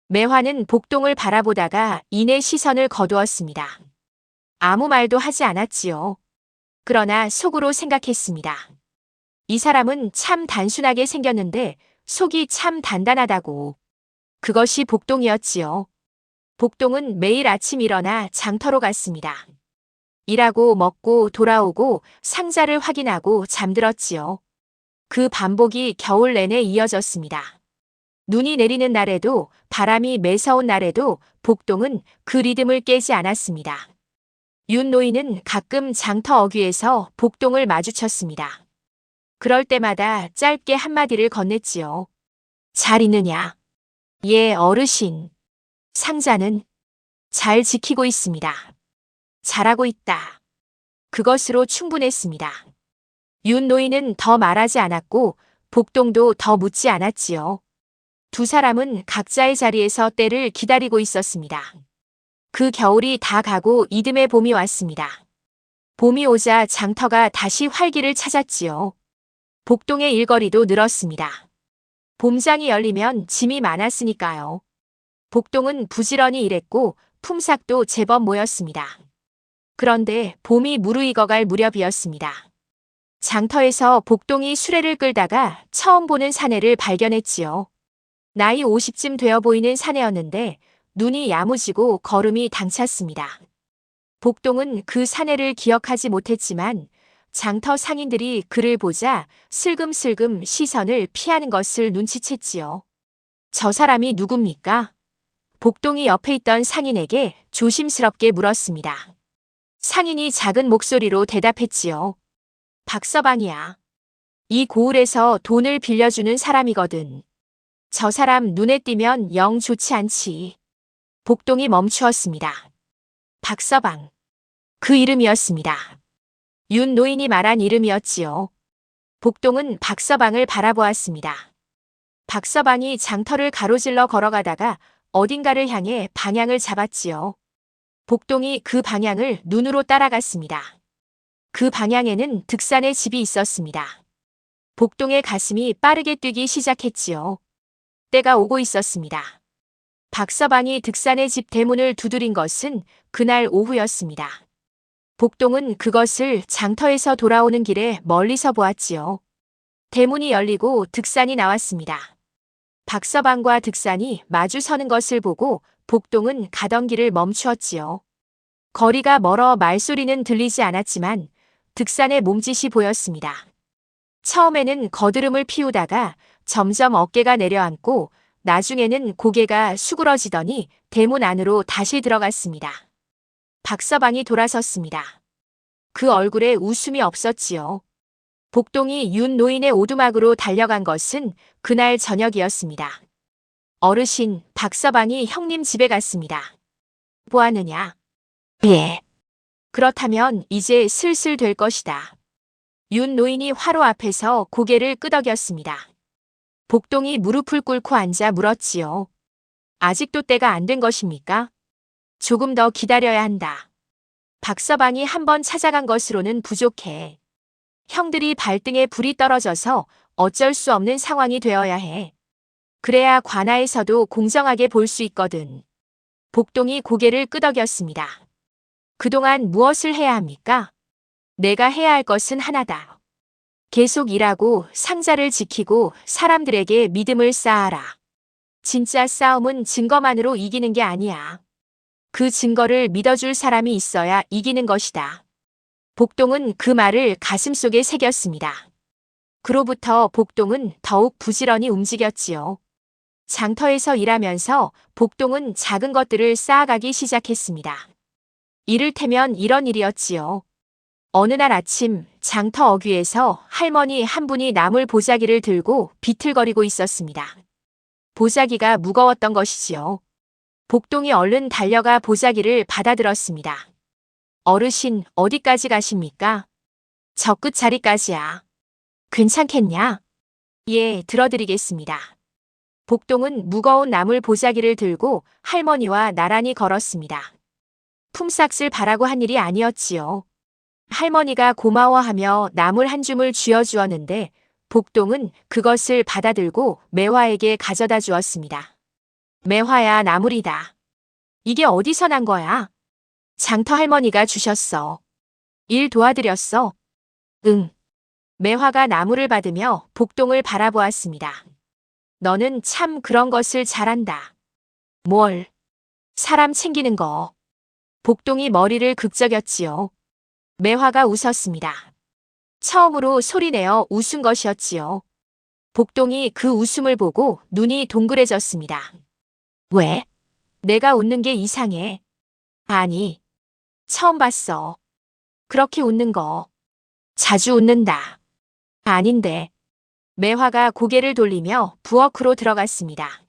매화는 복동을 바라보다가 이내 시선을 거두었습니다. 아무 말도 하지 않았지요. 그러나 속으로 생각했습니다. 이 사람은 참 단순하게 생겼는데 속이 참 단단하다고. 그것이 복동이었지요. 복동은 매일 아침 일어나 장터로 갔습니다. 일하고 먹고 돌아오고 상자를 확인하고 잠들었지요. 그 반복이 겨울 내내 이어졌습니다. 눈이 내리는 날에도 바람이 매서운 날에도 복동은 그 리듬을 깨지 않았습니다. 윤노인은 가끔 장터 어귀에서 복동을 마주쳤습니다. 그럴 때마다 짧게 한마디를 건넸지요. 잘 있느냐? 예, 어르신. 상자는 잘 지키고 있습니다. 잘하고 있다. 그것으로 충분했습니다. 윤노인은 더 말하지 않았고 복동도 더 묻지 않았지요. 두 사람은 각자의 자리에서 때를 기다리고 있었습니다. 그 겨울이 다 가고 이듬해 봄이 왔습니다. 봄이 오자 장터가 다시 활기를 찾았지요. 복동의 일거리도 늘었습니다. 봄장이 열리면 짐이 많았으니까요. 복동은 부지런히 일했고 품삯도 제법 모였습니다. 그런데 봄이 무르익어갈 무렵이었습니다. 장터에서 복동이 수레를 끌다가 처음 보는 사내를 발견했지요. 나이 50쯤 되어 보이는 사내였는데 눈이 야무지고 걸음이 당찼습니다. 복동은 그 사내를 기억하지 못했지만 장터 상인들이 그를 보자 슬금슬금 시선을 피하는 것을 눈치챘지요. 저 사람이 누굽니까? 복동이 옆에 있던 상인에게 조심스럽게 물었습니다. 상인이 작은 목소리로 대답했지요. 박서방이야. 이 고을에서 돈을 빌려주는 사람이거든. 저 사람 눈에 띄면 영 좋지 않지. 복동이 멈추었습니다. 박서방. 그 이름이었습니다. 윤 노인이 말한 이름이었지요. 복동은 박서방을 바라보았습니다. 박서방이 장터를 가로질러 걸어가다가 어딘가를 향해 방향을 잡았지요. 복동이 그 방향을 눈으로 따라갔습니다. 그 방향에는 득산의 집이 있었습니다. 복동의 가슴이 빠르게 뛰기 시작했지요. 때가 오고 있었습니다. 박서방이 득산의 집 대문을 두드린 것은 그날 오후였습니다. 복동은 그것을 장터에서 돌아오는 길에 멀리서 보았지요. 대문이 열리고 득산이 나왔습니다. 박서방과 득산이 마주 서는 것을 보고 복동은 가던 길을 멈추었지요. 거리가 멀어 말소리는 들리지 않았지만 득산의 몸짓이 보였습니다. 처음에는 거드름을 피우다가 점점 어깨가 내려앉고 나중에는 고개가 수그러지더니 대문 안으로 다시 들어갔습니다. 박서방이 돌아섰습니다. 그 얼굴에 웃음이 없었지요. 복동이 윤 노인의 오두막으로 달려간 것은 그날 저녁이었습니다. 어르신, 박서방이 형님 집에 갔습니다. 보았느냐? 예. 그렇다면 이제 슬슬 될 것이다. 윤 노인이 화로 앞에서 고개를 끄덕였습니다. 복동이 무릎을 꿇고 앉아 물었지요. 아직도 때가 안 된 것입니까? 조금 더 기다려야 한다. 박서방이 한번 찾아간 것으로는 부족해. 형들이 발등에 불이 떨어져서 어쩔 수 없는 상황이 되어야 해. 그래야 관아에서도 공정하게 볼 수 있거든. 복동이 고개를 끄덕였습니다. 그동안 무엇을 해야 합니까? 내가 해야 할 것은 하나다. 계속 일하고 상자를 지키고 사람들에게 믿음을 쌓아라. 진짜 싸움은 증거만으로 이기는 게 아니야. 그 증거를 믿어줄 사람이 있어야 이기는 것이다. 복동은 그 말을 가슴속에 새겼습니다. 그로부터 복동은 더욱 부지런히 움직였지요. 장터에서 일하면서 복동은 작은 것들을 쌓아가기 시작했습니다. 이를테면 이런 일이었지요. 어느 날 아침 장터 어귀에서 할머니 한 분이 나물 보자기를 들고 비틀거리고 있었습니다. 보자기가 무거웠던 것이지요. 복동이 얼른 달려가 보자기를 받아들었습니다. 어르신, 어디까지 가십니까? 저 끝 자리까지야. 괜찮겠냐? 예, 들어드리겠습니다. 복동은 무거운 나물 보자기를 들고 할머니와 나란히 걸었습니다. 품삯을 바라고 한 일이 아니었지요. 할머니가 고마워하며 나물 한 줌을 쥐어주었는데 복동은 그것을 받아들고 매화에게 가져다 주었습니다. 매화야, 나물이다. 이게 어디서 난 거야? 장터 할머니가 주셨어. 일 도와드렸어. 응. 매화가 나물을 받으며 복동을 바라보았습니다. 너는 참 그런 것을 잘한다. 뭘? 사람 챙기는 거. 복동이 머리를 극적였지요. 매화가 웃었습니다. 처음으로 소리내어 웃은 것이었지요. 복동이 그 웃음을 보고 눈이 동그래졌습니다. 왜? 내가 웃는 게 이상해. 아니, 처음 봤어. 그렇게 웃는 거. 자주 웃는다. 아닌데. 매화가 고개를 돌리며 부엌으로 들어갔습니다.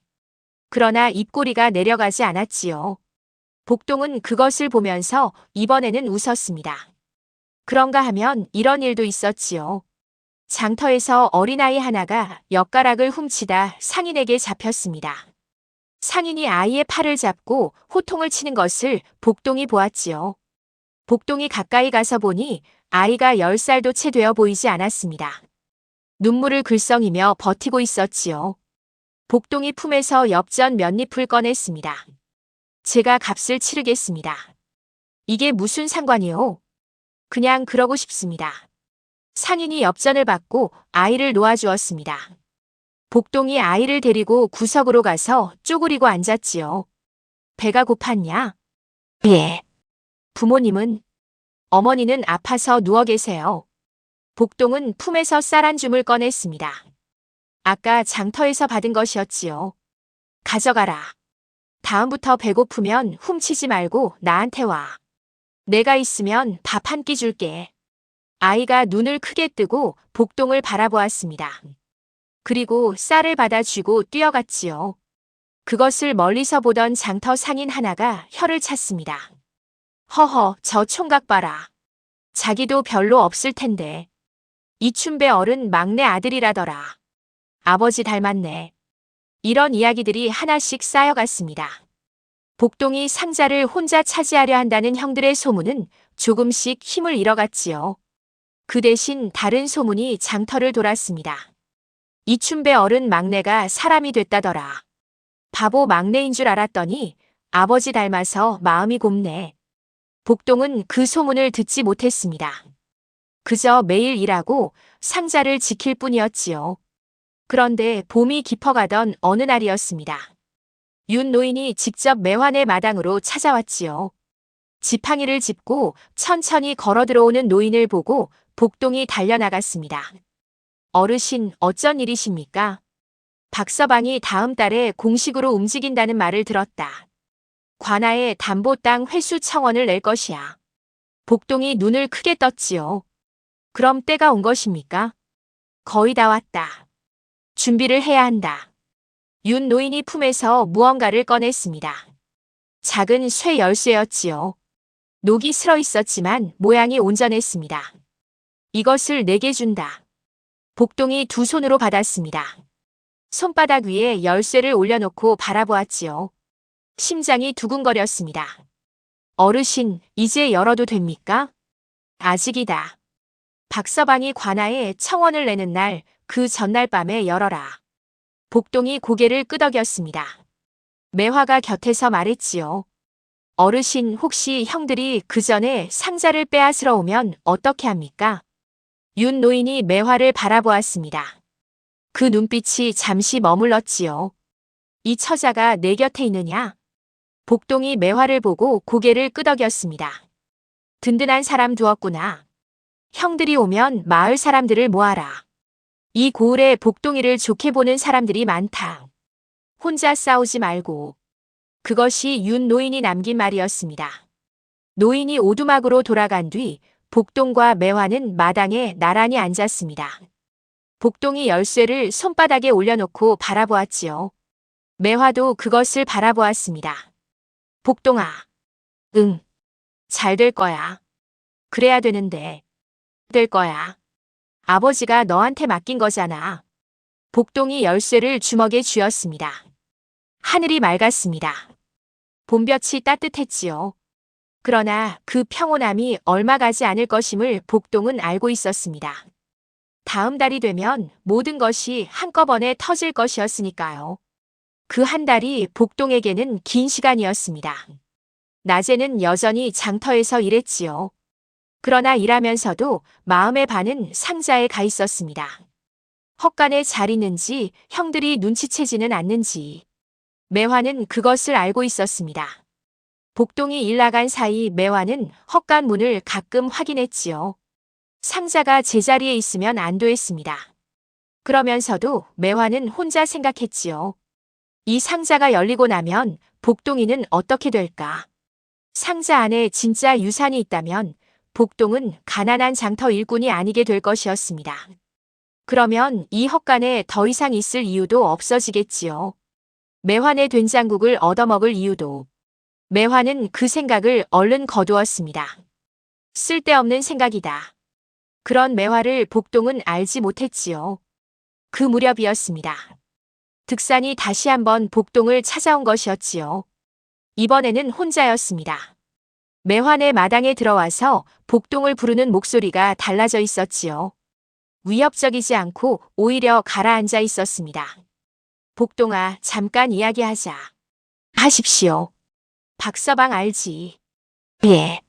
그러나 입꼬리가 내려가지 않았지요. 복동은 그것을 보면서 이번에는 웃었습니다. 그런가 하면 이런 일도 있었지요. 장터에서 어린아이 하나가 엿가락을 훔치다 상인에게 잡혔습니다. 상인이 아이의 팔을 잡고 호통을 치는 것을 복동이 보았지요. 복동이 가까이 가서 보니 아이가 10살도 채 되어 보이지 않았습니다. 눈물을 글썽이며 버티고 있었지요. 복동이 품에서 엽전 몇 잎을 꺼냈습니다. 제가 값을 치르겠습니다. 이게 무슨 상관이요? 그냥 그러고 싶습니다. 상인이 엽전을 받고 아이를 놓아주었습니다. 복동이 아이를 데리고 구석으로 가서 쪼그리고 앉았지요. 배가 고팠냐? 예. 부모님은? 어머니는 아파서 누워 계세요. 복동은 품에서 쌀 한 줌을 꺼냈습니다. 아까 장터에서 받은 것이었지요. 가져가라. 다음부터 배고프면 훔치지 말고 나한테 와. 내가 있으면 밥 한 끼 줄게. 아이가 눈을 크게 뜨고 복동을 바라보았습니다. 그리고 쌀을 받아 쥐고 뛰어갔지요. 그것을 멀리서 보던 장터 상인 하나가 혀를 찼습니다. 허허, 저 총각 봐라. 자기도 별로 없을 텐데. 이춘배 어른 막내 아들이라더라. 아버지 닮았네. 이런 이야기들이 하나씩 쌓여갔습니다. 복동이 상자를 혼자 차지하려 한다는 형들의 소문은 조금씩 힘을 잃어갔지요. 그 대신 다른 소문이 장터를 돌았습니다. 이춘배 어른 막내가 사람이 됐다더라. 바보 막내인 줄 알았더니 아버지 닮아서 마음이 곱네. 복동은 그 소문을 듣지 못했습니다. 그저 매일 일하고 상자를 지킬 뿐이었지요. 그런데 봄이 깊어가던 어느 날이었습니다. 윤 노인이 직접 매환의 마당으로 찾아왔지요. 지팡이를 짚고 천천히 걸어 들어오는 노인을 보고 복동이 달려나갔습니다. 어르신, 어쩐 일이십니까? 박서방이 다음 달에 공식으로 움직인다는 말을 들었다. 관아에 담보 땅 회수 청원을 낼 것이야. 복동이 눈을 크게 떴지요. 그럼 때가 온 것입니까? 거의 다 왔다. 준비를 해야 한다. 윤 노인이 품에서 무언가를 꺼냈습니다. 작은 쇠 열쇠였지요. 녹이 슬어 있었지만 모양이 온전했습니다. 이것을 내게 준다. 복동이 두 손으로 받았습니다. 손바닥 위에 열쇠를 올려놓고 바라보았지요. 심장이 두근거렸습니다. 어르신, 이제 열어도 됩니까? 아직이다. 박서방이 관아에 청원을 내는 날, 그 전날 밤에 열어라. 복동이 고개를 끄덕였습니다. 매화가 곁에서 말했지요. 어르신, 혹시 형들이 그 전에 상자를 빼앗으러 오면 어떻게 합니까? 윤 노인이 매화를 바라보았습니다. 그 눈빛이 잠시 머물렀지요. 이 처자가 내 곁에 있느냐? 복동이 매화를 보고 고개를 끄덕였습니다. 든든한 사람 두었구나. 형들이 오면 마을 사람들을 모아라. 이 고을에 복동이를 좋게 보는 사람들이 많다. 혼자 싸우지 말고. 그것이 윤 노인이 남긴 말이었습니다. 노인이 오두막으로 돌아간 뒤 복동과 매화는 마당에 나란히 앉았습니다. 복동이 열쇠를 손바닥에 올려놓고 바라보았지요. 매화도 그것을 바라보았습니다. 복동아. 응. 잘 될 거야. 그래야 되는데. 될 거야. 아버지가 너한테 맡긴 거잖아. 복동이 열쇠를 주먹에 쥐었습니다. 하늘이 맑았습니다. 봄볕이 따뜻했지요. 그러나 그 평온함이 얼마 가지 않을 것임을 복동은 알고 있었습니다. 다음 달이 되면 모든 것이 한꺼번에 터질 것이었으니까요. 그 한 달이 복동에게는 긴 시간이었습니다. 낮에는 여전히 장터에서 일했지요. 그러나 일하면서도 마음의 반은 상자에 가 있었습니다. 헛간에 잘 있는지 형들이 눈치채지는 않는지. 매화는 그것을 알고 있었습니다. 복동이 일 나간 사이 매화는 헛간 문을 가끔 확인했지요. 상자가 제자리에 있으면 안도했습니다. 그러면서도 매화는 혼자 생각했지요. 이 상자가 열리고 나면 복동이는 어떻게 될까? 상자 안에 진짜 유산이 있다면 복동은 가난한 장터 일꾼이 아니게 될 것이었습니다. 그러면 이 헛간에 더 이상 있을 이유도 없어지겠지요. 매환의 된장국을 얻어먹을 이유도. 매화는 그 생각을 얼른 거두었습니다. 쓸데없는 생각이다. 그런 매화를 복동은 알지 못했지요. 그 무렵이었습니다. 득산이 다시 한번 복동을 찾아온 것이었지요. 이번에는 혼자였습니다. 매환의 마당에 들어와서 복동을 부르는 목소리가 달라져 있었지요. 위협적이지 않고 오히려 가라앉아 있었습니다. 복동아, 잠깐 이야기하자. 하십시오. 박서방 알지? 예.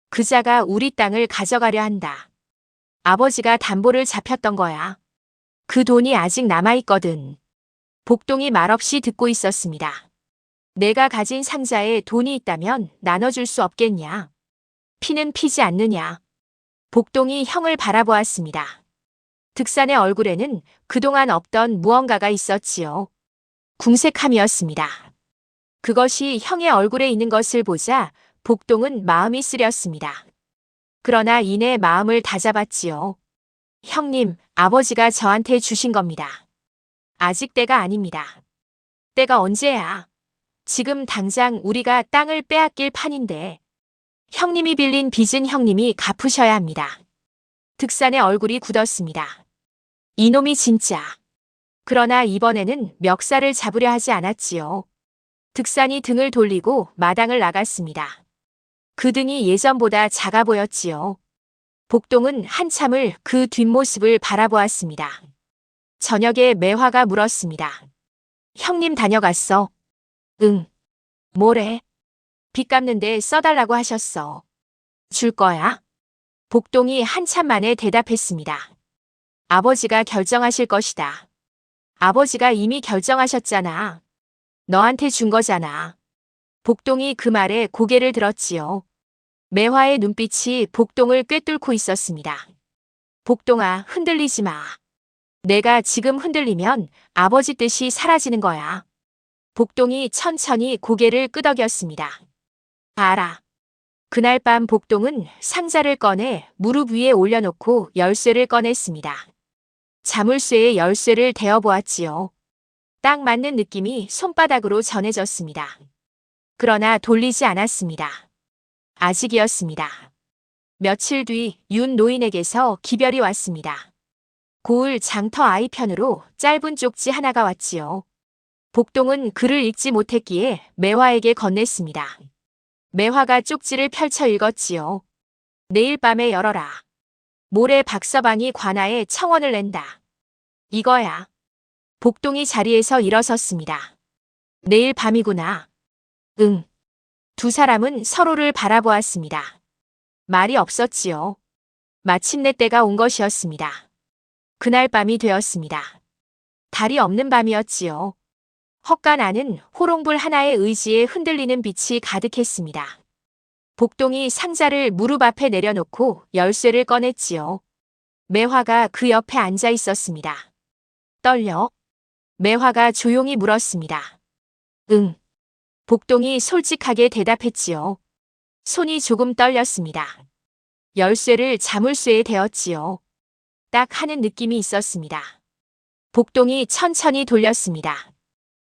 그자가 우리 땅을 가져가려 한다. 아버지가 담보를 잡혔던 거야. 그 돈이 아직 남아있거든. 복동이 말없이 듣고 있었습니다. 내가 가진 상자에 돈이 있다면 나눠줄 수 없겠냐? 피는 피지 않느냐? 복동이 형을 바라보았습니다. 득산의 얼굴에는 그동안 없던 무언가가 있었지요. 궁색함이었습니다. 그것이 형의 얼굴에 있는 것을 보자 복동은 마음이 쓰렸습니다. 그러나 이내 마음을 다잡았지요. 형님, 아버지가 저한테 주신 겁니다. 아직 때가 아닙니다. 때가 언제야? 지금 당장 우리가 땅을 빼앗길 판인데. 형님이 빌린 빚은 형님이 갚으셔야 합니다. 득산의 얼굴이 굳었습니다. 이놈이 진짜. 그러나 이번에는 멱살을 잡으려 하지 않았지요. 득산이 등을 돌리고 마당을 나갔습니다. 그 등이 예전보다 작아 보였지요. 복동은 한참을 그 뒷모습을 바라보았습니다. 저녁에 매화가 물었습니다. 형님 다녀갔어. 응. 뭐래? 빚 갚는데 써달라고 하셨어. 줄 거야? 복동이 한참 만에 대답했습니다. 아버지가 결정하실 것이다. 아버지가 이미 결정하셨잖아. 너한테 준 거잖아. 복동이 그 말에 고개를 들었지요. 매화의 눈빛이 복동을 꿰뚫고 있었습니다. 복동아, 흔들리지 마. 내가 지금 흔들리면 아버지 뜻이 사라지는 거야. 복동이 천천히 고개를 끄덕였습니다. 알아. 그날 밤 복동은 상자를 꺼내 무릎 위에 올려놓고 열쇠를 꺼냈습니다. 자물쇠에 열쇠를 대어보았지요. 딱 맞는 느낌이 손바닥으로 전해졌습니다. 그러나 돌리지 않았습니다. 아직이었습니다. 며칠 뒤 윤 노인에게서 기별이 왔습니다. 고을 장터 아이 편으로 짧은 쪽지 하나가 왔지요. 복동은 글을 읽지 못했기에 매화에게 건넸습니다. 매화가 쪽지를 펼쳐 읽었지요. 내일 밤에 열어라. 모레 박서방이 관아에 청원을 낸다. 이거야. 복동이 자리에서 일어섰습니다. 내일 밤이구나. 응. 두 사람은 서로를 바라보았습니다. 말이 없었지요. 마침내 때가 온 것이었습니다. 그날 밤이 되었습니다. 달이 없는 밤이었지요. 헛간 안은 호롱불 하나의 의지에 흔들리는 빛이 가득했습니다. 복동이 상자를 무릎 앞에 내려놓고 열쇠를 꺼냈지요. 매화가 그 옆에 앉아 있었습니다. 떨려? 매화가 조용히 물었습니다. 응. 복동이 솔직하게 대답했지요. 손이 조금 떨렸습니다. 열쇠를 자물쇠에 대었지요. 딱 하는 느낌이 있었습니다. 복동이 천천히 돌렸습니다.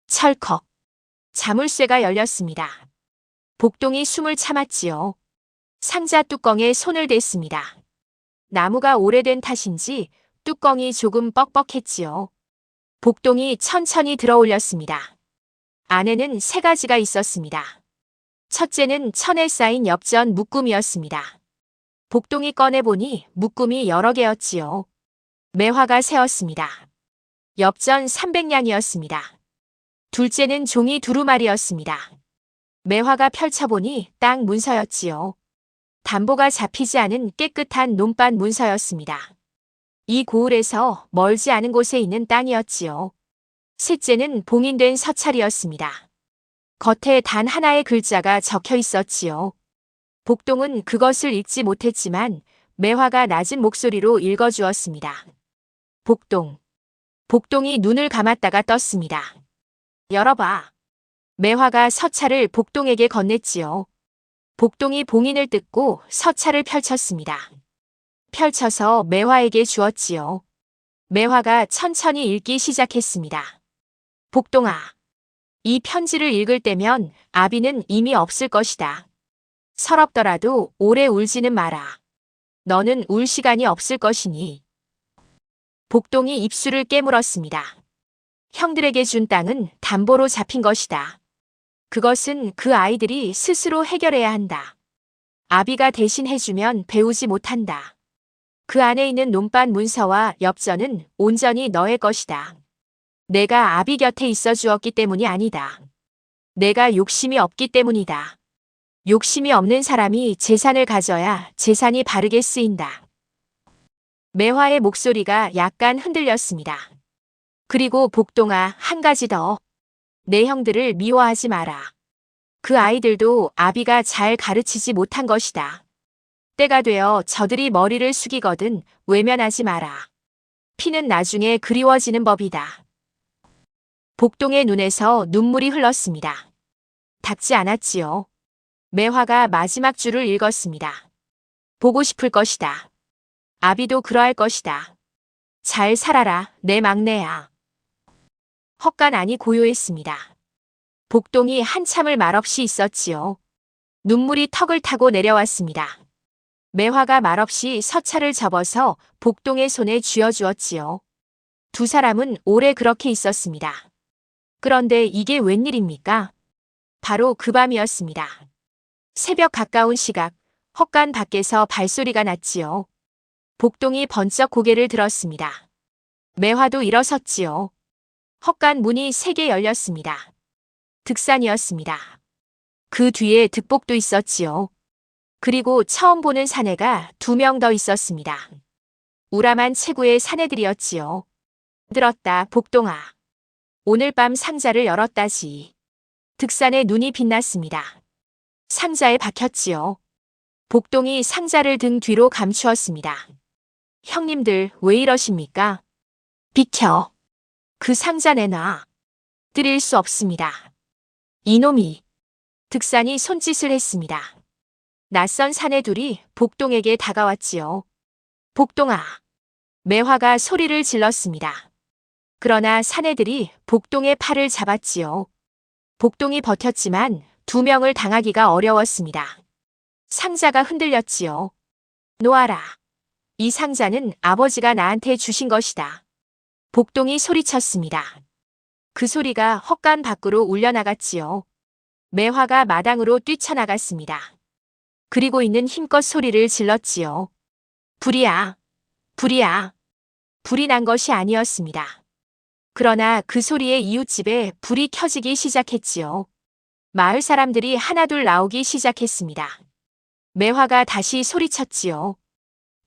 철컥. 자물쇠가 열렸습니다. 복동이 숨을 참았지요. 상자 뚜껑에 손을 댔습니다. 나무가 오래된 탓인지 뚜껑이 조금 뻑뻑했지요. 복동이 천천히 들어올렸습니다. 안에는 세 가지가 있었습니다. 첫째는 천에 쌓인 엽전 묶음이었습니다. 복동이 꺼내보니 묶음이 여러 개였지요. 매화가 세었습니다. 엽전 300냥이었습니다. 둘째는 종이 두루마리였습니다. 매화가 펼쳐보니 딱 문서였지요. 담보가 잡히지 않은 깨끗한 논밭 문서였습니다. 이 고을에서 멀지 않은 곳에 있는 땅이었지요. 셋째는 봉인된 서찰이었습니다. 겉에 단 하나의 글자가 적혀 있었지요. 복동은 그것을 읽지 못했지만 매화가 낮은 목소리로 읽어주었습니다. 복동. 복동이 눈을 감았다가 떴습니다. 열어봐. 매화가 서찰을 복동에게 건넸지요. 복동이 봉인을 뜯고 서찰을 펼쳤습니다. 펼쳐서 매화에게 주었지요. 매화가 천천히 읽기 시작했습니다. 복동아. 이 편지를 읽을 때면 아비는 이미 없을 것이다. 서럽더라도 오래 울지는 마라. 너는 울 시간이 없을 것이니. 복동이 입술을 깨물었습니다. 형들에게 준 땅은 담보로 잡힌 것이다. 그것은 그 아이들이 스스로 해결해야 한다. 아비가 대신 해주면 배우지 못한다. 그 안에 있는 논밭 문서와 엽전은 온전히 너의 것이다. 내가 아비 곁에 있어 주었기 때문이 아니다. 내가 욕심이 없기 때문이다. 욕심이 없는 사람이 재산을 가져야 재산이 바르게 쓰인다. 매화의 목소리가 약간 흔들렸습니다. 그리고 복동아, 한 가지 더. 내 형들을 미워하지 마라. 그 아이들도 아비가 잘 가르치지 못한 것이다. 때가 되어 저들이 머리를 숙이거든 외면하지 마라. 피는 나중에 그리워지는 법이다. 복동의 눈에서 눈물이 흘렀습니다. 닿지 않았지요. 매화가 마지막 줄을 읽었습니다. 보고 싶을 것이다. 아비도 그러할 것이다. 잘 살아라, 내 막내야. 헛간안이 고요했습니다. 복동이 한참을 말없이 있었지요. 눈물이 턱을 타고 내려왔습니다. 매화가 말없이 서차를 접어서 복동의 손에 쥐어주었지요. 두 사람은 오래 그렇게 있었습니다. 그런데 이게 웬일입니까? 바로 그 밤이었습니다. 새벽 가까운 시각, 헛간 밖에서 발소리가 났지요. 복동이 번쩍 고개를 들었습니다. 매화도 일어섰지요. 헛간 문이 3개 열렸습니다. 득산이었습니다. 그 뒤에 득복도 있었지요. 그리고 처음 보는 사내가 2명 더 있었습니다. 우람한 체구의 사내들이었지요. 들었다, 복동아. 오늘 밤 상자를 열었다지. 득산의 눈이 빛났습니다. 상자에 박혔지요. 복동이 상자를 등 뒤로 감추었습니다. 형님들, 왜 이러십니까? 비켜. 그 상자 내놔. 드릴 수 없습니다. 이놈이. 득산이 손짓을 했습니다. 낯선 사내 둘이 복동에게 다가왔지요. 복동아. 매화가 소리를 질렀습니다. 그러나 사내들이 복동의 팔을 잡았지요. 복동이 버텼지만 2명을 당하기가 어려웠습니다. 상자가 흔들렸지요. 놓아라. 이 상자는 아버지가 나한테 주신 것이다. 복동이 소리쳤습니다. 그 소리가 헛간 밖으로 울려나갔지요. 매화가 마당으로 뛰쳐나갔습니다. 그리고 있는 힘껏 소리를 질렀지요. 불이야. 불이야. 불이 난 것이 아니었습니다. 그러나 그 소리에 이웃집에 불이 켜지기 시작했지요. 마을 사람들이 하나둘 나오기 시작했습니다. 매화가 다시 소리쳤지요.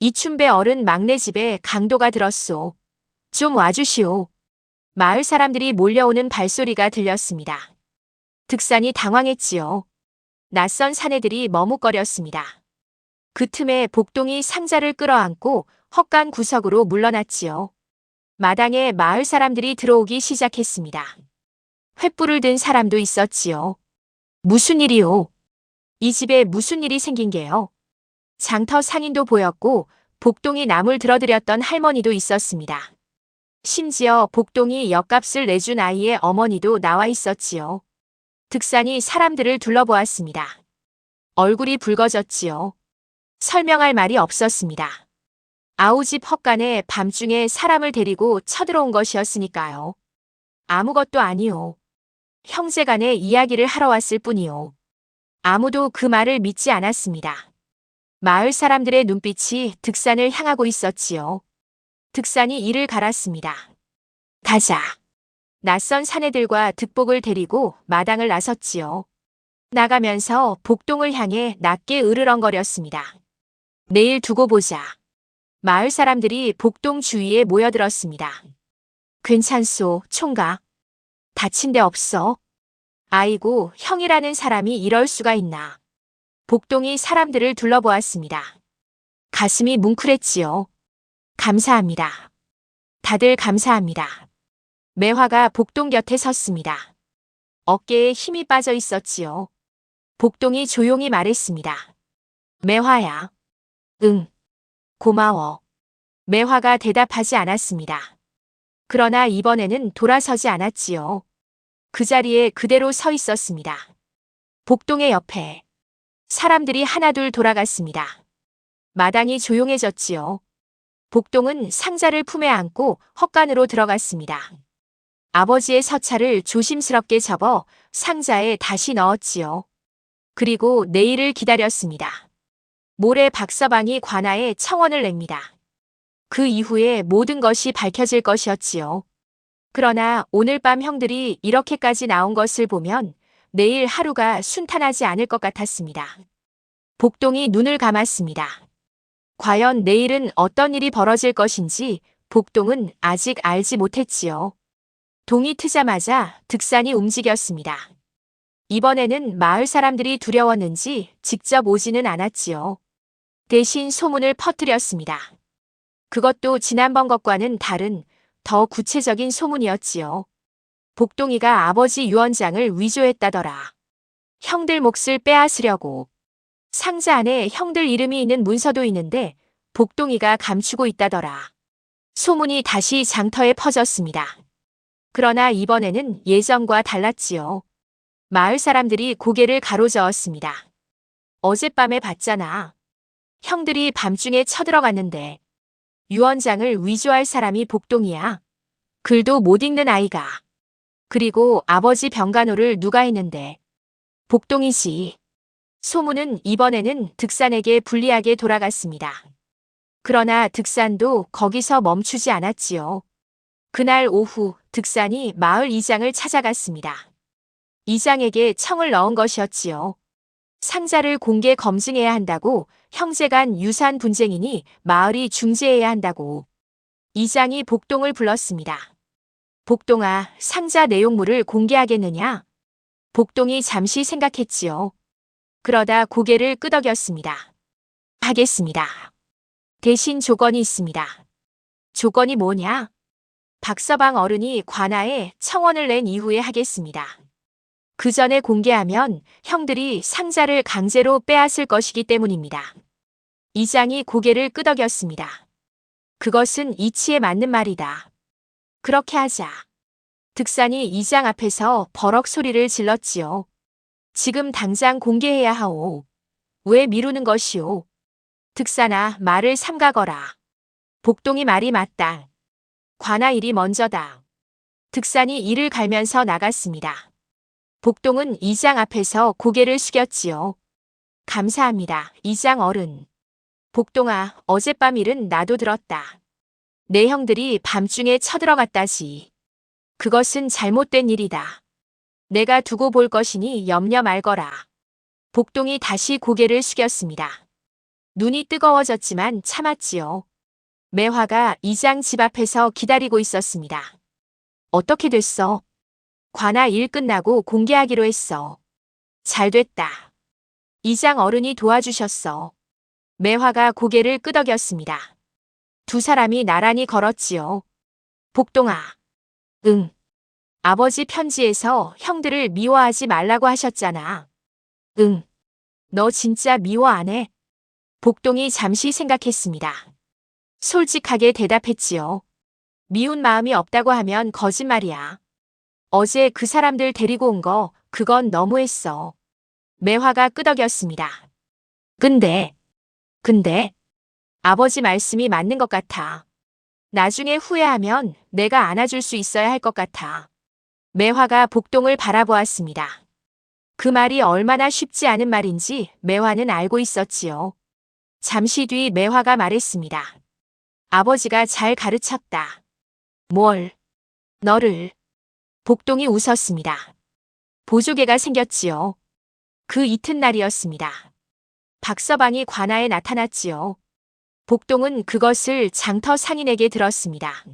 이춘배 어른 막내 집에 강도가 들었소. 좀 와주시오. 마을 사람들이 몰려오는 발소리가 들렸습니다. 득산이 당황했지요. 낯선 사내들이 머뭇거렸습니다. 그 틈에 복동이 상자를 끌어안고 헛간 구석으로 물러났지요. 마당에 마을 사람들이 들어오기 시작했습니다. 횃불을 든 사람도 있었지요. 무슨 일이오? 이 집에 무슨 일이 생긴 게요? 장터 상인도 보였고 복동이 나물 들어드렸던 할머니도 있었습니다. 심지어 복동이 엿값을 내준 아이의 어머니도 나와 있었지요. 득산이 사람들을 둘러보았습니다. 얼굴이 붉어졌지요. 설명할 말이 없었습니다. 아우집 헛간에 밤중에 사람을 데리고 쳐들어온 것이었으니까요. 아무것도 아니오. 형제간의 이야기를 하러 왔을 뿐이오. 아무도 그 말을 믿지 않았습니다. 마을 사람들의 눈빛이 득산을 향하고 있었지요. 득산이 이를 갈았습니다. 가자. 낯선 사내들과 득복을 데리고 마당을 나섰지요. 나가면서 복동을 향해 낮게 으르렁거렸습니다. 내일 두고 보자. 마을 사람들이 복동 주위에 모여들었습니다. 괜찮소, 총각. 다친 데 없어? 아이고, 형이라는 사람이 이럴 수가 있나. 복동이 사람들을 둘러보았습니다. 가슴이 뭉클했지요. 감사합니다. 다들 감사합니다. 매화가 복동 곁에 섰습니다. 어깨에 힘이 빠져 있었지요. 복동이 조용히 말했습니다. 매화야. 응. 고마워. 매화가 대답하지 않았습니다. 그러나 이번에는 돌아서지 않았지요. 그 자리에 그대로 서 있었습니다. 복동의 옆에 사람들이 하나둘 돌아갔습니다. 마당이 조용해졌지요. 복동은 상자를 품에 안고 헛간으로 들어갔습니다. 아버지의 서차를 조심스럽게 접어 상자에 다시 넣었지요. 그리고 내일을 기다렸습니다. 모레 박서방이 관아에 청원을 냅니다. 그 이후에 모든 것이 밝혀질 것이었지요. 그러나 오늘 밤 형들이 이렇게까지 나온 것을 보면 내일 하루가 순탄하지 않을 것 같았습니다. 복동이 눈을 감았습니다. 과연 내일은 어떤 일이 벌어질 것인지 복동은 아직 알지 못했지요. 동이 트자마자 득산이 움직였습니다. 이번에는 마을 사람들이 두려웠는지 직접 오지는 않았지요. 대신 소문을 퍼뜨렸습니다. 그것도 지난번 것과는 다른 더 구체적인 소문이었지요. 복동이가 아버지 유언장을 위조했다더라. 형들 몫을 빼앗으려고. 상자 안에 형들 이름이 있는 문서도 있는데 복동이가 감추고 있다더라. 소문이 다시 장터에 퍼졌습니다. 그러나 이번에는 예전과 달랐지요. 마을 사람들이 고개를 가로저었습니다. 어젯밤에 봤잖아. 형들이 밤중에 쳐들어갔는데 유언장을 위조할 사람이 복동이야. 글도 못 읽는 아이가. 그리고 아버지 병간호를 누가 했는데 복동이지. 소문은 이번에는 득산에게 불리하게 돌아갔습니다. 그러나 득산도 거기서 멈추지 않았지요. 그날 오후 득산이 마을 이장을 찾아갔습니다. 이장에게 청을 넣은 것이었지요. 상자를 공개 검증해야 한다고, 형제 간 유산 분쟁이니 마을이 중재해야 한다고. 이장이 복동을 불렀습니다. 복동아, 상자 내용물을 공개하겠느냐? 복동이 잠시 생각했지요. 그러다 고개를 끄덕였습니다. 하겠습니다. 대신 조건이 있습니다. 조건이 뭐냐? 박서방 어른이 관아에 청원을 낸 이후에 하겠습니다. 그 전에 공개하면 형들이 상자를 강제로 빼앗을 것이기 때문입니다. 이장이 고개를 끄덕였습니다. 그것은 이치에 맞는 말이다. 그렇게 하자. 득산이 이장 앞에서 버럭 소리를 질렀지요. 지금 당장 공개해야 하오. 왜 미루는 것이오? 득산아, 말을 삼가거라. 복동이 말이 맞다. 관아 일이 먼저다. 득산이 이를 갈면서 나갔습니다. 복동은 이장 앞에서 고개를 숙였지요. 감사합니다, 이장 어른. 복동아, 어젯밤 일은 나도 들었다. 내 형들이 밤중에 쳐들어갔다지. 그것은 잘못된 일이다. 내가 두고 볼 것이니 염려 말거라. 복동이 다시 고개를 숙였습니다. 눈이 뜨거워졌지만 참았지요. 매화가 이장 집 앞에서 기다리고 있었습니다. 어떻게 됐어? 관아 일 끝나고 공개하기로 했어. 잘 됐다. 이장 어른이 도와주셨어. 매화가 고개를 끄덕였습니다. 두 사람이 나란히 걸었지요. 복동아. 응. 아버지 편지에서 형들을 미워하지 말라고 하셨잖아. 응. 너 진짜 미워 안 해? 복동이 잠시 생각했습니다. 솔직하게 대답했지요. 미운 마음이 없다고 하면 거짓말이야. 어제 그 사람들 데리고 온 거, 그건 너무했어. 매화가 끄덕였습니다. 근데 아버지 말씀이 맞는 것 같아. 나중에 후회하면 내가 안아줄 수 있어야 할 것 같아. 매화가 복동을 바라보았습니다. 그 말이 얼마나 쉽지 않은 말인지 매화는 알고 있었지요. 잠시 뒤 매화가 말했습니다. 아버지가 잘 가르쳤다. 뭘? 너를. 복동이 웃었습니다. 보조개가 생겼지요. 그 이튿날이었습니다. 박서방이 관아에 나타났지요. 복동은 그것을 장터 상인에게 들었습니다.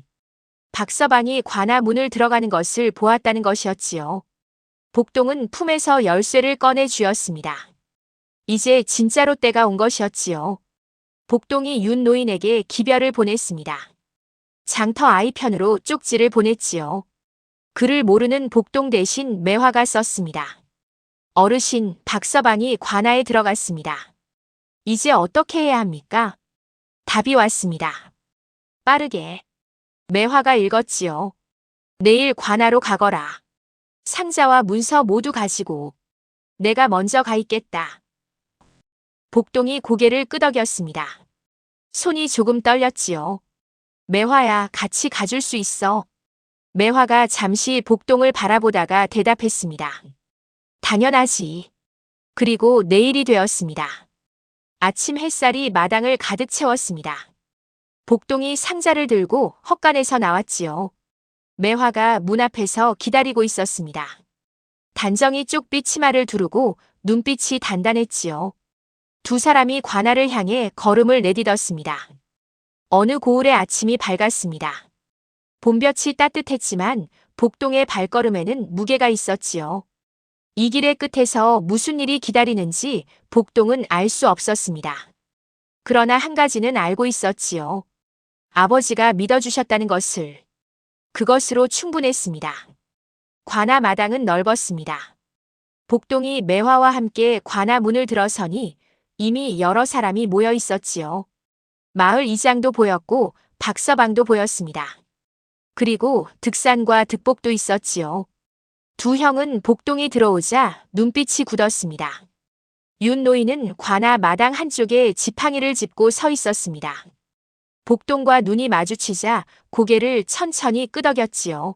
박서방이 관아 문을 들어가는 것을 보았다는 것이었지요. 복동은 품에서 열쇠를 꺼내 쥐었습니다. 이제 진짜로 때가 온 것이었지요. 복동이 윤 노인에게 기별을 보냈습니다. 장터 아이 편으로 쪽지를 보냈지요. 글을 모르는 복동 대신 매화가 썼습니다. 어르신, 박서방이 관아에 들어갔습니다. 이제 어떻게 해야 합니까? 답이 왔습니다. 빠르게. 매화가 읽었지요. 내일 관아로 가거라. 상자와 문서 모두 가지고. 내가 먼저 가 있겠다. 복동이 고개를 끄덕였습니다. 손이 조금 떨렸지요. 매화야, 같이 가줄 수 있어. 매화가 잠시 복동을 바라보다가 대답했습니다. 당연하지. 그리고 내일이 되었습니다. 아침 햇살이 마당을 가득 채웠습니다. 복동이 상자를 들고 헛간에서 나왔지요. 매화가 문 앞에서 기다리고 있었습니다. 단정히 쪽빛 치마를 두르고 눈빛이 단단했지요. 두 사람이 관아를 향해 걸음을 내딛었습니다. 어느 고을의 아침이 밝았습니다. 봄볕이 따뜻했지만 복동의 발걸음에는 무게가 있었지요. 이 길의 끝에서 무슨 일이 기다리는지 복동은 알 수 없었습니다. 그러나 한 가지는 알고 있었지요. 아버지가 믿어주셨다는 것을. 그것으로 충분했습니다. 관아 마당은 넓었습니다. 복동이 매화와 함께 관아 문을 들어서니 이미 여러 사람이 모여 있었지요. 마을 이장도 보였고 박서방도 보였습니다. 그리고 득산과 득복도 있었지요. 두 형은 복동이 들어오자 눈빛이 굳었습니다. 윤 노인은 관아 마당 한쪽에 지팡이를 짚고 서 있었습니다. 복동과 눈이 마주치자 고개를 천천히 끄덕였지요.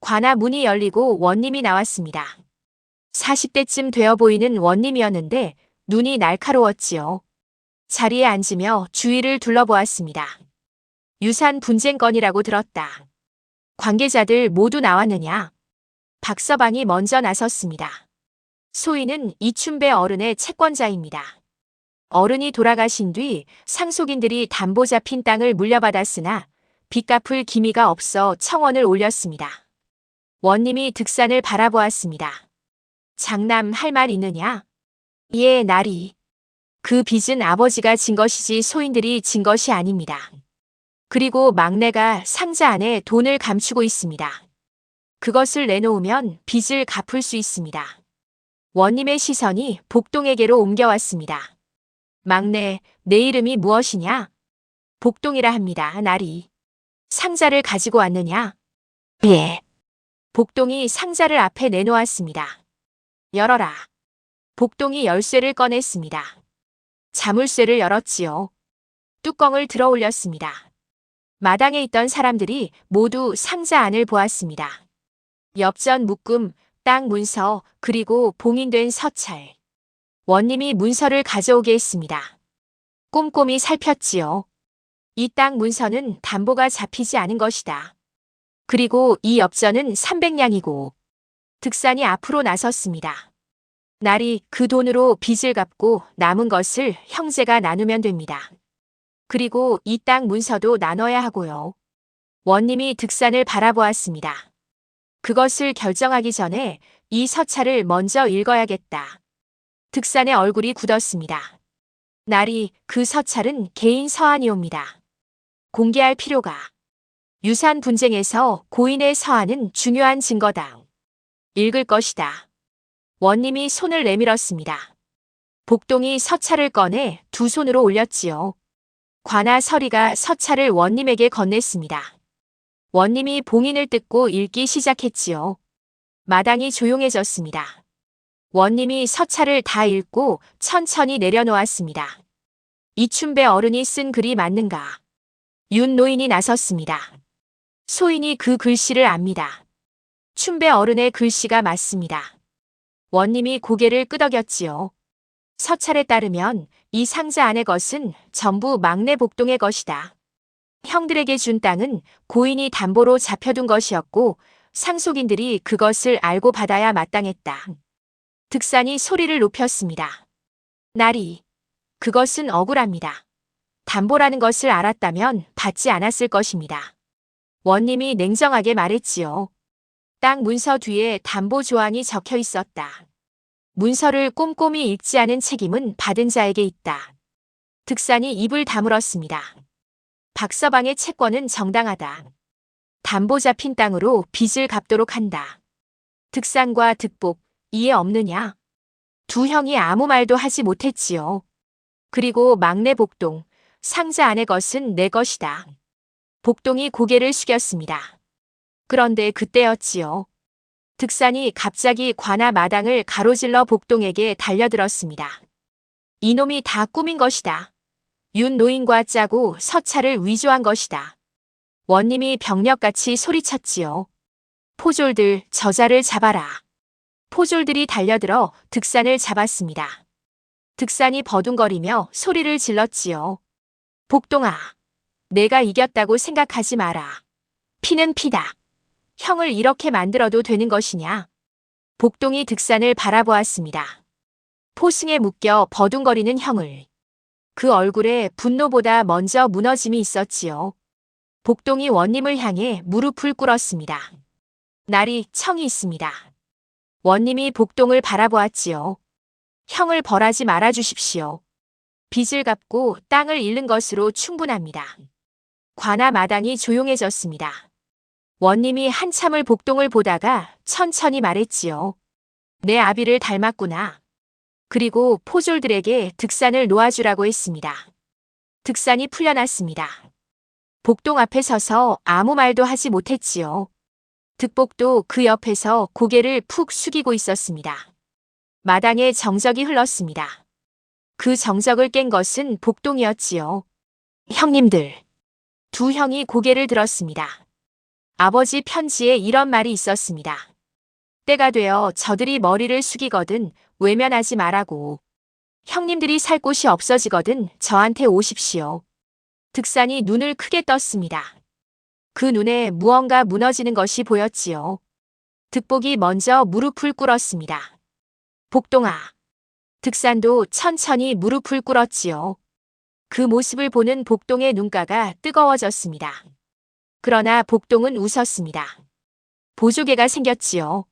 관아 문이 열리고 원님이 나왔습니다. 40대쯤 되어 보이는 원님이었는데 눈이 날카로웠지요. 자리에 앉으며 주위를 둘러보았습니다. 유산 분쟁건이라고 들었다. 관계자들 모두 나왔느냐? 박서방이 먼저 나섰습니다. 소인은 이춘배 어른의 채권자입니다. 어른이 돌아가신 뒤 상속인들이 담보 잡힌 땅을 물려받았으나 빚 갚을 기미가 없어 청원을 올렸습니다. 원님이 득산을 바라보았습니다. 장남 할 말 있느냐? 예, 나리. 그 빚은 아버지가 진 것이지 소인들이 진 것이 아닙니다. 그리고 막내가 상자 안에 돈을 감추고 있습니다. 그것을 내놓으면 빚을 갚을 수 있습니다. 원님의 시선이 복동에게로 옮겨왔습니다. 막내, 내 이름이 무엇이냐? 복동이라 합니다, 나리. 상자를 가지고 왔느냐? 예. 복동이 상자를 앞에 내놓았습니다. 열어라. 복동이 열쇠를 꺼냈습니다. 자물쇠를 열었지요. 뚜껑을 들어 올렸습니다. 마당에 있던 사람들이 모두 상자 안을 보았습니다. 엽전 묶음, 땅 문서, 그리고 봉인된 서찰. 원님이 문서를 가져오게 했습니다. 꼼꼼히 살폈지요. 이 땅 문서는 담보가 잡히지 않은 것이다. 그리고 이 엽전은 300냥이고 득산이 앞으로 나섰습니다. 날이 그 돈으로 빚을 갚고 남은 것을 형제가 나누면 됩니다. 그리고 이 땅 문서도 나눠야 하고요. 원님이 득산을 바라보았습니다. 그것을 결정하기 전에 이 서찰을 먼저 읽어야겠다. 득산의 얼굴이 굳었습니다. 날이 그 서찰은 개인 서한이옵니다. 공개할 필요가. 유산 분쟁에서 고인의 서한은 중요한 증거다. 읽을 것이다. 원님이 손을 내밀었습니다. 복동이 서찰을 꺼내 두 손으로 올렸지요. 관아 서리가 서찰을 원님에게 건넸습니다. 원님이 봉인을 뜯고 읽기 시작했지요. 마당이 조용해졌습니다. 원님이 서찰을 다 읽고 천천히 내려놓았습니다. 이춘배 어른이 쓴 글이 맞는가? 윤 노인이 나섰습니다. 소인이 그 글씨를 압니다. 춘배 어른의 글씨가 맞습니다. 원님이 고개를 끄덕였지요. 서찰에 따르면 이 상자 안의 것은 전부 막내 복동의 것이다. 형들에게 준 땅은 고인이 담보로 잡혀둔 것이었고 상속인들이 그것을 알고 받아야 마땅했다. 득산이 소리를 높였습니다. 나리, 그것은 억울합니다. 담보라는 것을 알았다면 받지 않았을 것입니다. 원님이 냉정하게 말했지요. 땅 문서 뒤에 담보 조항이 적혀 있었다. 문서를 꼼꼼히 읽지 않은 책임은 받은 자에게 있다. 득산이 입을 다물었습니다. 박서방의 채권은 정당하다. 담보 잡힌 땅으로 빚을 갚도록 한다. 득산과 득복, 이해 없느냐? 두 형이 아무 말도 하지 못했지요. 그리고 막내 복동, 상자 안의 것은 내 것이다. 복동이 고개를 숙였습니다. 그런데 그때였지요. 득산이 갑자기 관아 마당을 가로질러 복동에게 달려들었습니다. 이놈이 다 꾸민 것이다. 윤 노인과 짜고 서찰을 위조한 것이다. 원님이 병력같이 소리쳤지요. 포졸들, 저자를 잡아라. 포졸들이 달려들어 득산을 잡았습니다. 득산이 버둥거리며 소리를 질렀지요. 복동아, 내가 이겼다고 생각하지 마라. 피는 피다. 형을 이렇게 만들어도 되는 것이냐? 복동이 득산을 바라보았습니다. 포승에 묶여 버둥거리는 형을. 그 얼굴에 분노보다 먼저 무너짐이 있었지요. 복동이 원님을 향해 무릎을 꿇었습니다. 날이 청이 있습니다. 원님이 복동을 바라보았지요. 형을 벌하지 말아 주십시오. 빚을 갚고 땅을 잃는 것으로 충분합니다. 관아 마당이 조용해졌습니다. 원님이 한참을 복동을 보다가 천천히 말했지요. 내 아비를 닮았구나. 그리고 포졸들에게 득산을 놓아주라고 했습니다. 득산이 풀려났습니다. 복동 앞에 서서 아무 말도 하지 못했지요. 득복도 그 옆에서 고개를 푹 숙이고 있었습니다. 마당에 정적이 흘렀습니다. 그 정적을 깬 것은 복동이었지요. 형님들. 두 형이 고개를 들었습니다. 아버지 편지에 이런 말이 있었습니다. 때가 되어 저들이 머리를 숙이거든 외면하지 말라고. 형님들이 살 곳이 없어지거든 저한테 오십시오. 득산이 눈을 크게 떴습니다. 그 눈에 무언가 무너지는 것이 보였지요. 득복이 먼저 무릎을 꿇었습니다. 복동아. 득산도 천천히 무릎을 꿇었지요. 그 모습을 보는 복동의 눈가가 뜨거워졌습니다. 그러나 복동은 웃었습니다. 보조개가 생겼지요.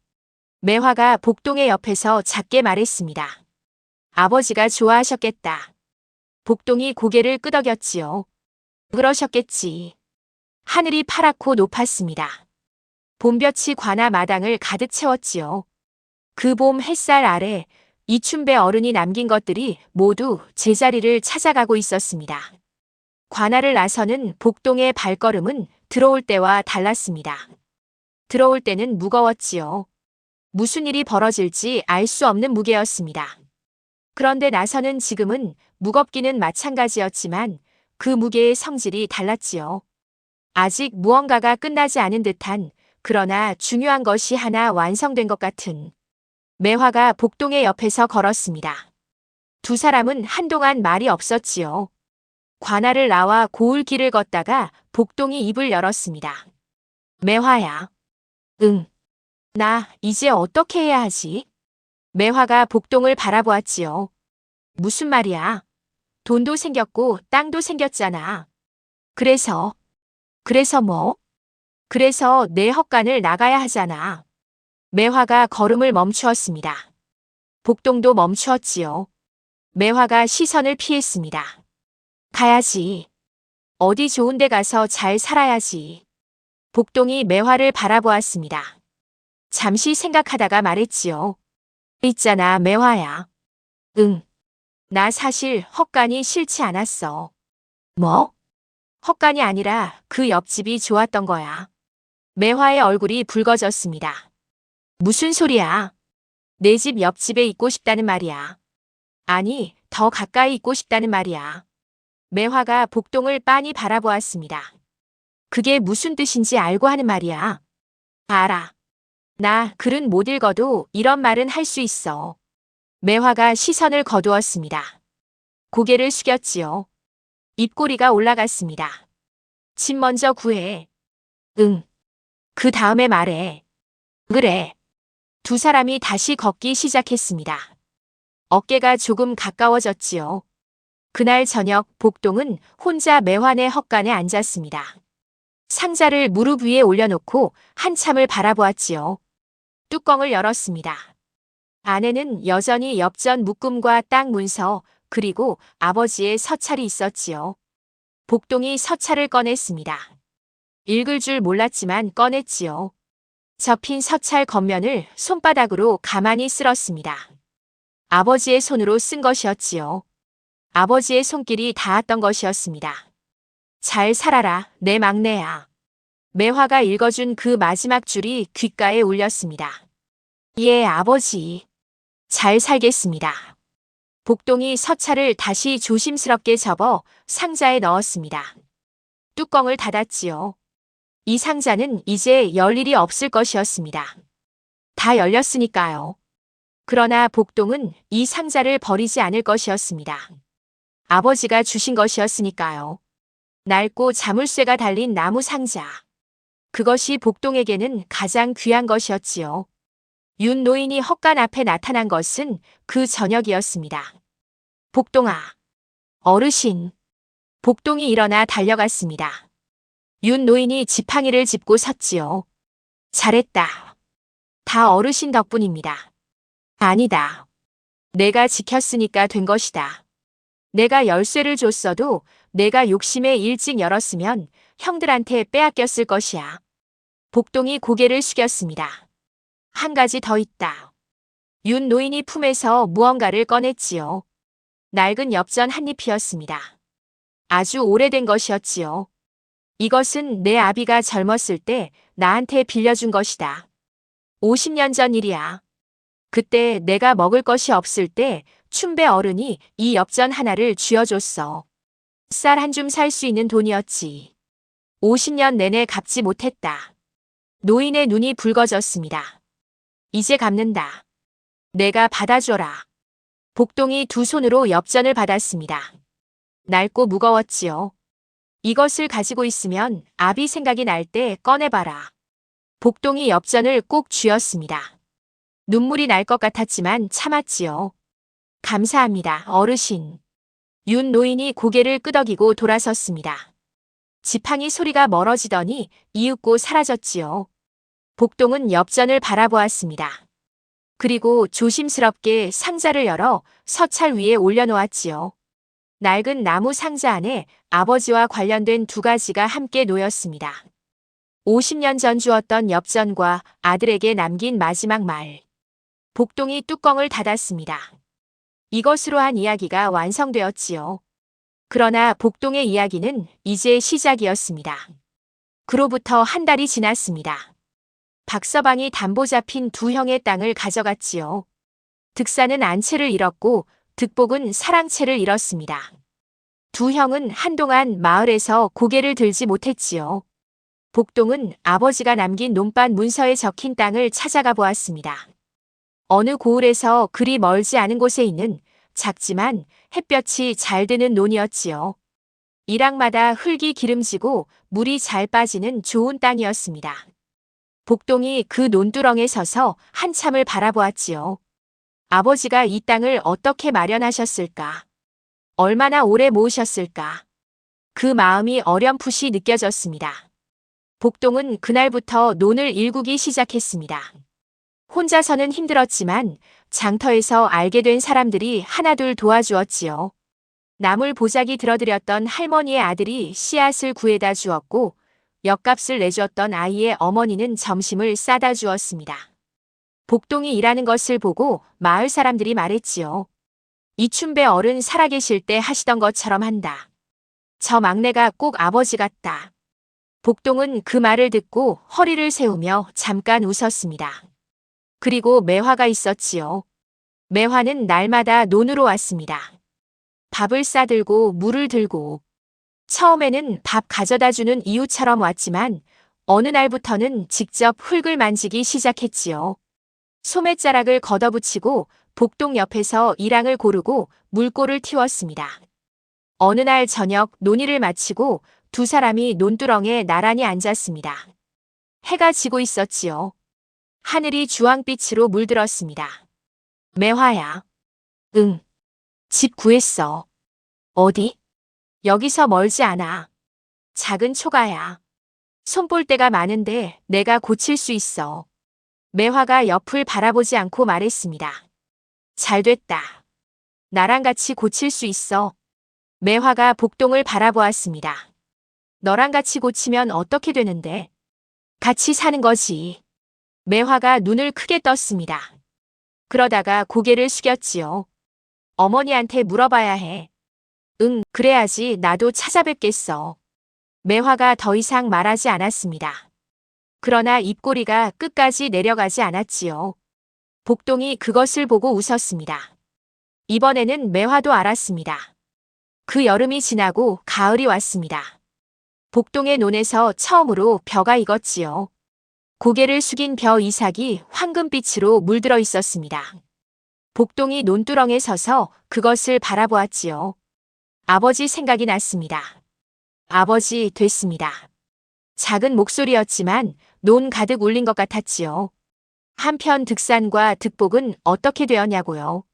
매화가 복동의 옆에서 작게 말했습니다. 아버지가 좋아하셨겠다. 복동이 고개를 끄덕였지요. 그러셨겠지. 하늘이 파랗고 높았습니다. 봄볕이 관아 마당을 가득 채웠지요. 그 봄 햇살 아래 이춘배 어른이 남긴 것들이 모두 제자리를 찾아가고 있었습니다. 관아를 나서는 복동의 발걸음은 들어올 때와 달랐습니다. 들어올 때는 무거웠지요. 무슨 일이 벌어질지 알 수 없는 무게였습니다. 그런데 나서는 지금은 무겁기는 마찬가지였지만 그 무게의 성질이 달랐지요. 아직 무언가가 끝나지 않은 듯한, 그러나 중요한 것이 하나 완성된 것 같은. 매화가 복동의 옆에서 걸었습니다. 두 사람은 한동안 말이 없었지요. 관아를 나와 고울 길을 걷다가 복동이 입을 열었습니다. 매화야. 응. 나 이제 어떻게 해야 하지? 매화가 복동을 바라보았지요. 무슨 말이야? 돈도 생겼고 땅도 생겼잖아. 그래서 뭐? 그래서 내 헛간을 나가야 하잖아. 매화가 걸음을 멈추었습니다. 복동도 멈추었지요. 매화가 시선을 피했습니다. 가야지. 어디 좋은 데 가서 잘 살아야지. 복동이 매화를 바라보았습니다. 잠시 생각하다가 말했지요. 있잖아, 매화야. 응. 나 사실 헛간이 싫지 않았어. 뭐? 헛간이 아니라 그 옆집이 좋았던 거야. 매화의 얼굴이 붉어졌습니다. 무슨 소리야? 내 집 옆집에 있고 싶다는 말이야. 아니, 더 가까이 있고 싶다는 말이야. 매화가 복동을 빤히 바라보았습니다. 그게 무슨 뜻인지 알고 하는 말이야. 알아. 나 글은 못 읽어도 이런 말은 할 수 있어. 매화가 시선을 거두었습니다. 고개를 숙였지요. 입꼬리가 올라갔습니다. 집 먼저 구해. 응. 그 다음에 말해. 그래. 두 사람이 다시 걷기 시작했습니다. 어깨가 조금 가까워졌지요. 그날 저녁 복동은 혼자 매화네 헛간에 앉았습니다. 상자를 무릎 위에 올려놓고 한참을 바라보았지요. 뚜껑을 열었습니다. 안에는 여전히 엽전 묶음과 땅 문서, 그리고 아버지의 서찰이 있었지요. 복동이 서찰을 꺼냈습니다. 읽을 줄 몰랐지만 꺼냈지요. 접힌 서찰 겉면을 손바닥으로 가만히 쓸었습니다. 아버지의 손으로 쓴 것이었지요. 아버지의 손길이 닿았던 것이었습니다. 잘 살아라, 내 막내야. 매화가 읽어준 그 마지막 줄이 귓가에 울렸습니다. 예, 아버지. 잘 살겠습니다. 복동이 서찰을 다시 조심스럽게 접어 상자에 넣었습니다. 뚜껑을 닫았지요. 이 상자는 이제 열 일이 없을 것이었습니다. 다 열렸으니까요. 그러나 복동은 이 상자를 버리지 않을 것이었습니다. 아버지가 주신 것이었으니까요. 낡고 자물쇠가 달린 나무 상자. 그것이 복동에게는 가장 귀한 것이었지요. 윤 노인이 헛간 앞에 나타난 것은 그 저녁이었습니다. 복동아. 어르신. 복동이 일어나 달려갔습니다. 윤 노인이 지팡이를 짚고 섰지요. 잘했다. 다 어르신 덕분입니다. 아니다. 내가 지켰으니까 된 것이다. 내가 열쇠를 줬어도 내가 욕심에 일찍 열었으면 형들한테 빼앗겼을 것이야. 복동이 고개를 숙였습니다. 한 가지 더 있다. 윤 노인이 품에서 무언가를 꺼냈지요. 낡은 엽전 한 잎이었습니다. 아주 오래된 것이었지요. 이것은 내 아비가 젊었을 때 나한테 빌려준 것이다. 50년 전 일이야. 그때 내가 먹을 것이 없을 때 춘배 어른이 이 엽전 하나를 쥐어줬어. 쌀 한 줌 살 수 있는 돈이었지. 50년 내내 갚지 못했다. 노인의 눈이 붉어졌습니다. 이제 갚는다. 내가 받아줘라. 복동이 두 손으로 엽전을 받았습니다. 낡고 무거웠지요. 이것을 가지고 있으면 아비 생각이 날 때 꺼내봐라. 복동이 엽전을 꼭 쥐었습니다. 눈물이 날 것 같았지만 참았지요. 감사합니다, 어르신. 윤 노인이 고개를 끄덕이고 돌아섰습니다. 지팡이 소리가 멀어지더니 이윽고 사라졌지요. 복동은 엽전을 바라보았습니다. 그리고 조심스럽게 상자를 열어 서찰 위에 올려놓았지요. 낡은 나무 상자 안에 아버지와 관련된 두 가지가 함께 놓였습니다. 50년 전 주었던 엽전과 아들에게 남긴 마지막 말. 복동이 뚜껑을 닫았습니다. 이것으로 한 이야기가 완성되었지요. 그러나 복동의 이야기는 이제 시작이었습니다. 그로부터 한 달이 지났습니다. 박서방이 담보 잡힌 두 형의 땅을 가져갔지요. 득사는 안채를 잃었고 득복은 사랑채를 잃었습니다. 두 형은 한동안 마을에서 고개를 들지 못했지요. 복동은 아버지가 남긴 논밭 문서에 적힌 땅을 찾아가 보았습니다. 어느 고을에서 그리 멀지 않은 곳에 있는 작지만 햇볕이 잘 드는 논이었지요. 일학마다 흙이 기름지고 물이 잘 빠지는 좋은 땅이었습니다. 복동이 그 논두렁에 서서 한참을 바라보았지요. 아버지가 이 땅을 어떻게 마련하셨을까? 얼마나 오래 모으셨을까? 그 마음이 어렴풋이 느껴졌습니다. 복동은 그날부터 논을 일구기 시작했습니다. 혼자서는 힘들었지만 장터에서 알게 된 사람들이 하나둘 도와주었지요. 나물 보자기 들어드렸던 할머니의 아들이 씨앗을 구해다 주었고 엿값을 내주었던 아이의 어머니는 점심을 싸다 주었습니다. 복동이 일하는 것을 보고 마을 사람들이 말했지요. 이춘배 어른 살아계실 때 하시던 것처럼 한다. 저 막내가 꼭 아버지 같다. 복동은 그 말을 듣고 허리를 세우며 잠깐 웃었습니다. 그리고 매화가 있었지요. 매화는 날마다 논으로 왔습니다. 밥을 싸들고 물을 들고 처음에는 밥 가져다 주는 이웃처럼 왔지만 어느 날부터는 직접 흙을 만지기 시작했지요. 소매자락을 걷어붙이고 복동 옆에서 이랑을 고르고 물꼬를 틔웠습니다. 어느 날 저녁 논일을 마치고 두 사람이 논두렁에 나란히 앉았습니다. 해가 지고 있었지요. 하늘이 주황빛으로 물들었습니다. 매화야. 응. 집 구했어. 어디? 여기서 멀지 않아. 작은 초가야. 손볼때가 많은데 내가 고칠 수 있어. 매화가 옆을 바라보지 않고 말했습니다. 잘됐다. 나랑 같이 고칠 수 있어. 매화가 복동을 바라보았습니다. 너랑 같이 고치면 어떻게 되는데? 같이 사는 거지. 매화가 눈을 크게 떴습니다. 그러다가 고개를 숙였지요. 어머니한테 물어봐야 해. 응, 그래야지 나도 찾아뵙겠어. 매화가 더 이상 말하지 않았습니다. 그러나 입꼬리가 끝까지 내려가지 않았지요. 복동이 그것을 보고 웃었습니다. 이번에는 매화도 알았습니다. 그 여름이 지나고 가을이 왔습니다. 복동의 논에서 처음으로 벼가 익었지요. 고개를 숙인 벼 이삭이 황금빛으로 물들어 있었습니다. 복동이 논두렁에 서서 그것을 바라보았지요. 아버지 생각이 났습니다. 아버지 됐습니다. 작은 목소리였지만 논 가득 울린 것 같았지요. 한편 득산과 득복은 어떻게 되었냐고요.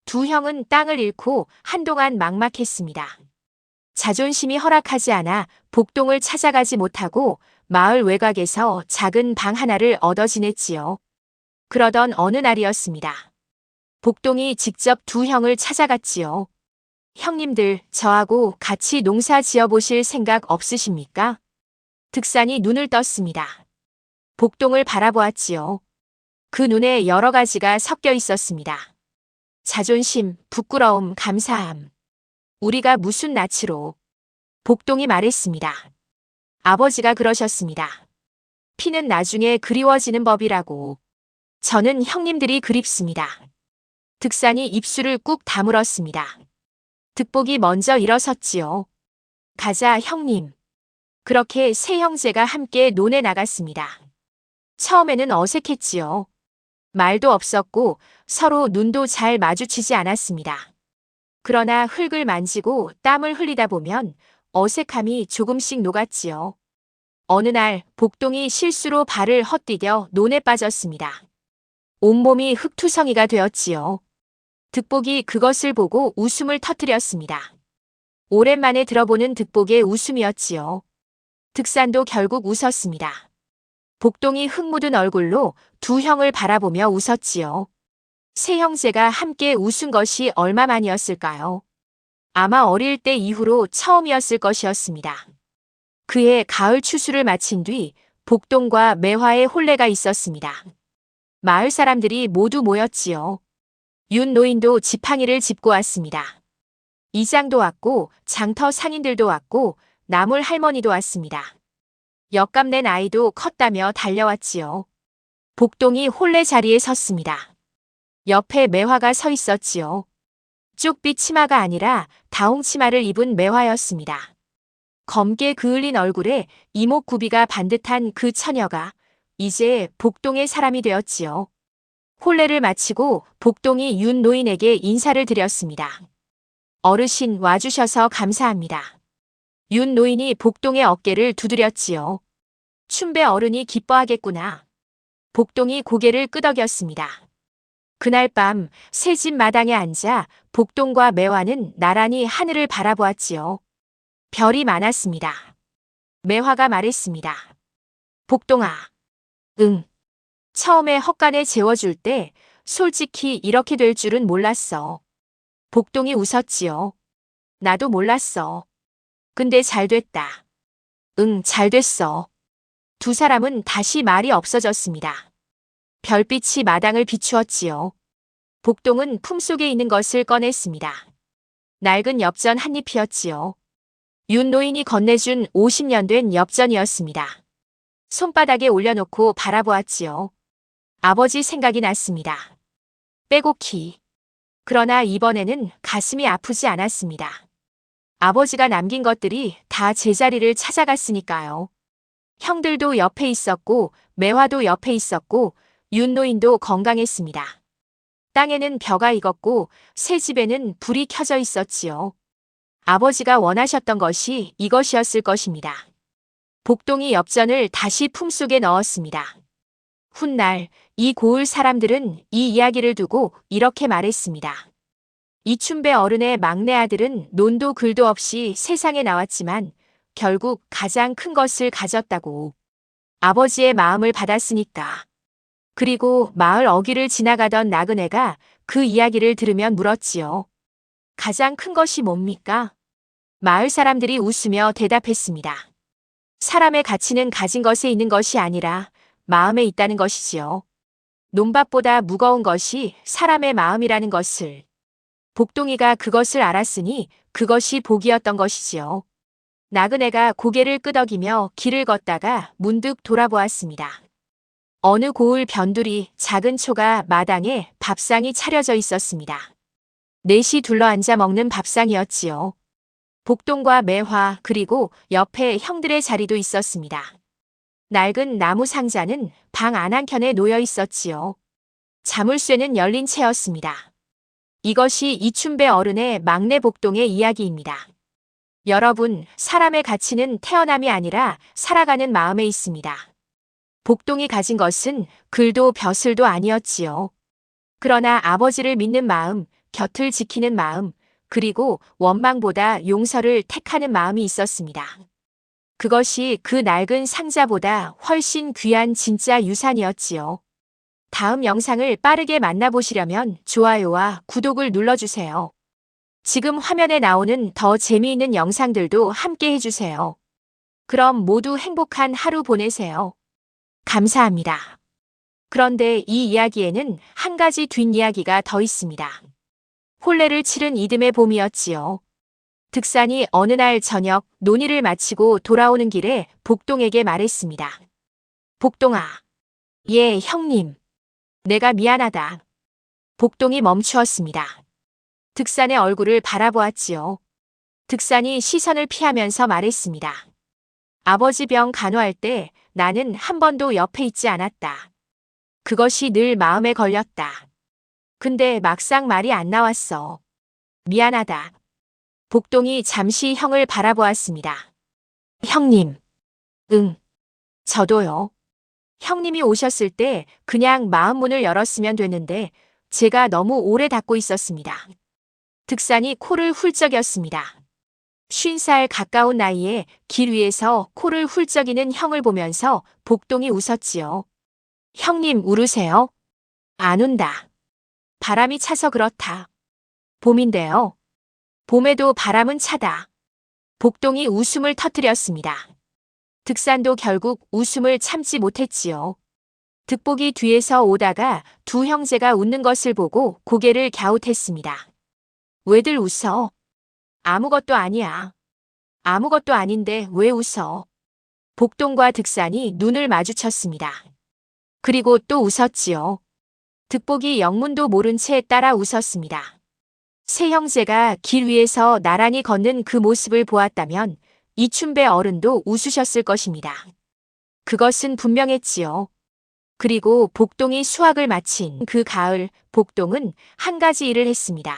두 형은 땅을 잃고 한동안 막막했습니다. 자존심이 허락하지 않아 복동을 찾아가지 못하고 마을 외곽에서 작은 방 하나를 얻어 지냈지요. 그러던 어느 날이었습니다. 복동이 직접 두 형을 찾아갔지요. 형님들, 저하고 같이 농사 지어보실 생각 없으십니까? 득산이 눈을 떴습니다. 복동을 바라보았지요. 그 눈에 여러 가지가 섞여 있었습니다. 자존심, 부끄러움, 감사함. 우리가 무슨 낯으로. 복동이 말했습니다. 아버지가 그러셨습니다. 피는 나중에 그리워지는 법이라고. 저는 형님들이 그립습니다. 득산이 입술을 꾹 다물었습니다. 득복이 먼저 일어섰지요. 가자, 형님. 그렇게 세 형제가 함께 논에 나갔습니다. 처음에는 어색했지요. 말도 없었고 서로 눈도 잘 마주치지 않았습니다. 그러나 흙을 만지고 땀을 흘리다 보면 어색함이 조금씩 녹았지요. 어느 날 복동이 실수로 발을 헛디뎌 논에 빠졌습니다. 온몸이 흙투성이가 되었지요. 득복이 그것을 보고 웃음을 터뜨렸습니다. 오랜만에 들어보는 득복의 웃음이었지요. 득산도 결국 웃었습니다. 복동이 흙 묻은 얼굴로 두 형을 바라보며 웃었지요. 세 형제가 함께 웃은 것이 얼마만이었을까요? 아마 어릴 때 이후로 처음이었을 것이었습니다. 그해 가을 추수를 마친 뒤 복동과 매화의 혼례가 있었습니다. 마을 사람들이 모두 모였지요. 윤 노인도 지팡이를 짚고 왔습니다. 이장도 왔고 장터 상인들도 왔고 나물 할머니도 왔습니다. 역감낸 아이도 컸다며 달려왔지요. 복동이 혼례 자리에 섰습니다. 옆에 매화가 서 있었지요. 쪽빛 치마가 아니라 다홍 치마를 입은 매화였습니다. 검게 그을린 얼굴에 이목구비가 반듯한 그 처녀가 이제 복동의 사람이 되었지요. 혼례를 마치고 복동이 윤 노인에게 인사를 드렸습니다. 어르신 와주셔서 감사합니다. 윤 노인이 복동의 어깨를 두드렸지요. 춘배 어른이 기뻐하겠구나. 복동이 고개를 끄덕였습니다. 그날 밤 새 집 마당에 앉아 복동과 매화는 나란히 하늘을 바라보았지요. 별이 많았습니다. 매화가 말했습니다. 복동아. 응. 처음에 헛간에 재워줄 때 솔직히 이렇게 될 줄은 몰랐어. 복동이 웃었지요. 나도 몰랐어. 근데 잘 됐다. 응, 잘 됐어. 두 사람은 다시 말이 없어졌습니다. 별빛이 마당을 비추었지요. 복동은 품속에 있는 것을 꺼냈습니다. 낡은 엽전 한 잎이었지요. 윤 노인이 건네준 50년 된 엽전이었습니다. 손바닥에 올려놓고 바라보았지요. 아버지 생각이 났습니다. 빼곡히. 그러나 이번에는 가슴이 아프지 않았습니다. 아버지가 남긴 것들이 다 제자리를 찾아갔으니까요. 형들도 옆에 있었고 매화도 옆에 있었고 윤노인도 건강했습니다. 땅에는 벼가 익었고 새 집에는 불이 켜져 있었지요. 아버지가 원하셨던 것이 이것이었을 것입니다. 복동이 엽전을 다시 품속에 넣었습니다. 훗날 이 고을 사람들은 이 이야기를 두고 이렇게 말했습니다. 이춘배 어른의 막내 아들은 논도 글도 없이 세상에 나왔지만 결국 가장 큰 것을 가졌다고. 아버지의 마음을 받았으니까. 그리고 마을 어귀를 지나가던 나그네가 그 이야기를 들으며 물었지요. 가장 큰 것이 뭡니까? 마을 사람들이 웃으며 대답했습니다. 사람의 가치는 가진 것에 있는 것이 아니라 마음에 있다는 것이지요. 논밭보다 무거운 것이 사람의 마음이라는 것을. 복동이가 그것을 알았으니 그것이 복이었던 것이지요. 나그네가 고개를 끄덕이며 길을 걷다가 문득 돌아보았습니다. 어느 고을 변두리 작은 초가 마당에 밥상이 차려져 있었습니다. 넷이 둘러앉아 먹는 밥상이었지요. 복동과 매화 그리고 옆에 형들의 자리도 있었습니다. 낡은 나무 상자는 방 안 한켠에 놓여 있었지요. 자물쇠는 열린 채였습니다. 이것이 이춘배 어른의 막내 복동의 이야기입니다. 여러분, 사람의 가치는 태어남이 아니라 살아가는 마음에 있습니다. 복동이 가진 것은 글도 벼슬도 아니었지요. 그러나 아버지를 믿는 마음, 곁을 지키는 마음, 그리고 원망보다 용서를 택하는 마음이 있었습니다. 그것이 그 낡은 상자보다 훨씬 귀한 진짜 유산이었지요. 다음 영상을 빠르게 만나보시려면 좋아요와 구독을 눌러주세요. 지금 화면에 나오는 더 재미있는 영상들도 함께 해주세요. 그럼 모두 행복한 하루 보내세요. 감사합니다. 그런데 이 이야기에는 한 가지 뒷이야기가 더 있습니다. 혼례를 치른 이듬해 봄이었지요. 득산이 어느 날 저녁 논의를 마치고 돌아오는 길에 복동에게 말했습니다. 복동아. 예, 형님. 내가 미안하다. 복동이 멈추었습니다. 득산의 얼굴을 바라보았지요. 득산이 시선을 피하면서 말했습니다. 아버지 병 간호할 때 나는 한 번도 옆에 있지 않았다. 그것이 늘 마음에 걸렸다. 근데 막상 말이 안 나왔어. 미안하다. 복동이 잠시 형을 바라보았습니다. 형님. 응. 저도요. 형님이 오셨을 때 그냥 마음 문을 열었으면 됐는데 제가 너무 오래 닫고 있었습니다. 득산이 코를 훌쩍였습니다. 50살 가까운 나이에 길 위에서 코를 훌쩍이는 형을 보면서 복동이 웃었지요. 형님 울으세요? 안 운다. 바람이 차서 그렇다. 봄인데요. 봄에도 바람은 차다. 복동이 웃음을 터뜨렸습니다. 득산도 결국 웃음을 참지 못했지요. 득복이 뒤에서 오다가 두 형제가 웃는 것을 보고 고개를 갸웃했습니다. 왜들 웃어? 아무것도 아니야. 아무것도 아닌데 왜 웃어? 복동과 득산이 눈을 마주쳤습니다. 그리고 또 웃었지요. 득복이 영문도 모른 채 따라 웃었습니다. 세 형제가 길 위에서 나란히 걷는 그 모습을 보았다면 이춘배 어른도 웃으셨을 것입니다. 그것은 분명했지요. 그리고 복동이 수학을 마친 그 가을, 복동은 한 가지 일을 했습니다.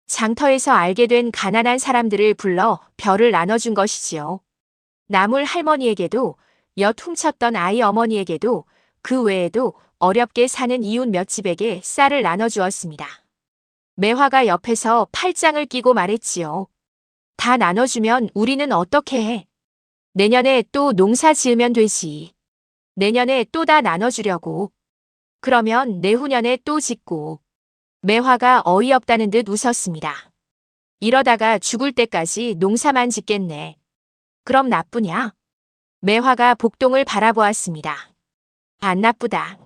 장터에서 알게 된 가난한 사람들을 불러 벼를 나눠준 것이지요. 나물 할머니에게도, 엿 훔쳤던 아이 어머니에게도, 그 외에도 어렵게 사는 이웃 몇 집에게 쌀을 나눠주었습니다. 매화가 옆에서 팔짱을 끼고 말했지요. 다 나눠주면 우리는 어떻게 해? 내년에 또 농사 지으면 되지. 내년에 또 다 나눠주려고. 그러면 내후년에 또 짓고. 매화가 어이없다는 듯 웃었습니다. 이러다가 죽을 때까지 농사만 짓겠네. 그럼 나쁘냐? 매화가 복동을 바라보았습니다. 안 나쁘다.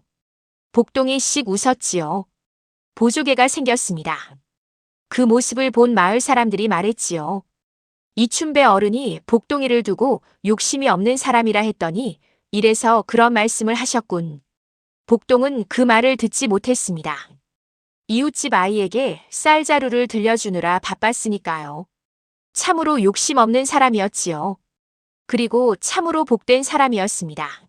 복동이 씩 웃었지요. 보조개가 생겼습니다. 그 모습을 본 마을 사람들이 말했지요. 이춘배 어른이 복동이를 두고 욕심이 없는 사람이라 했더니 이래서 그런 말씀을 하셨군. 복동은 그 말을 듣지 못했습니다. 이웃집 아이에게 쌀자루를 들려주느라 바빴으니까요. 참으로 욕심 없는 사람이었지요. 그리고 참으로 복된 사람이었습니다.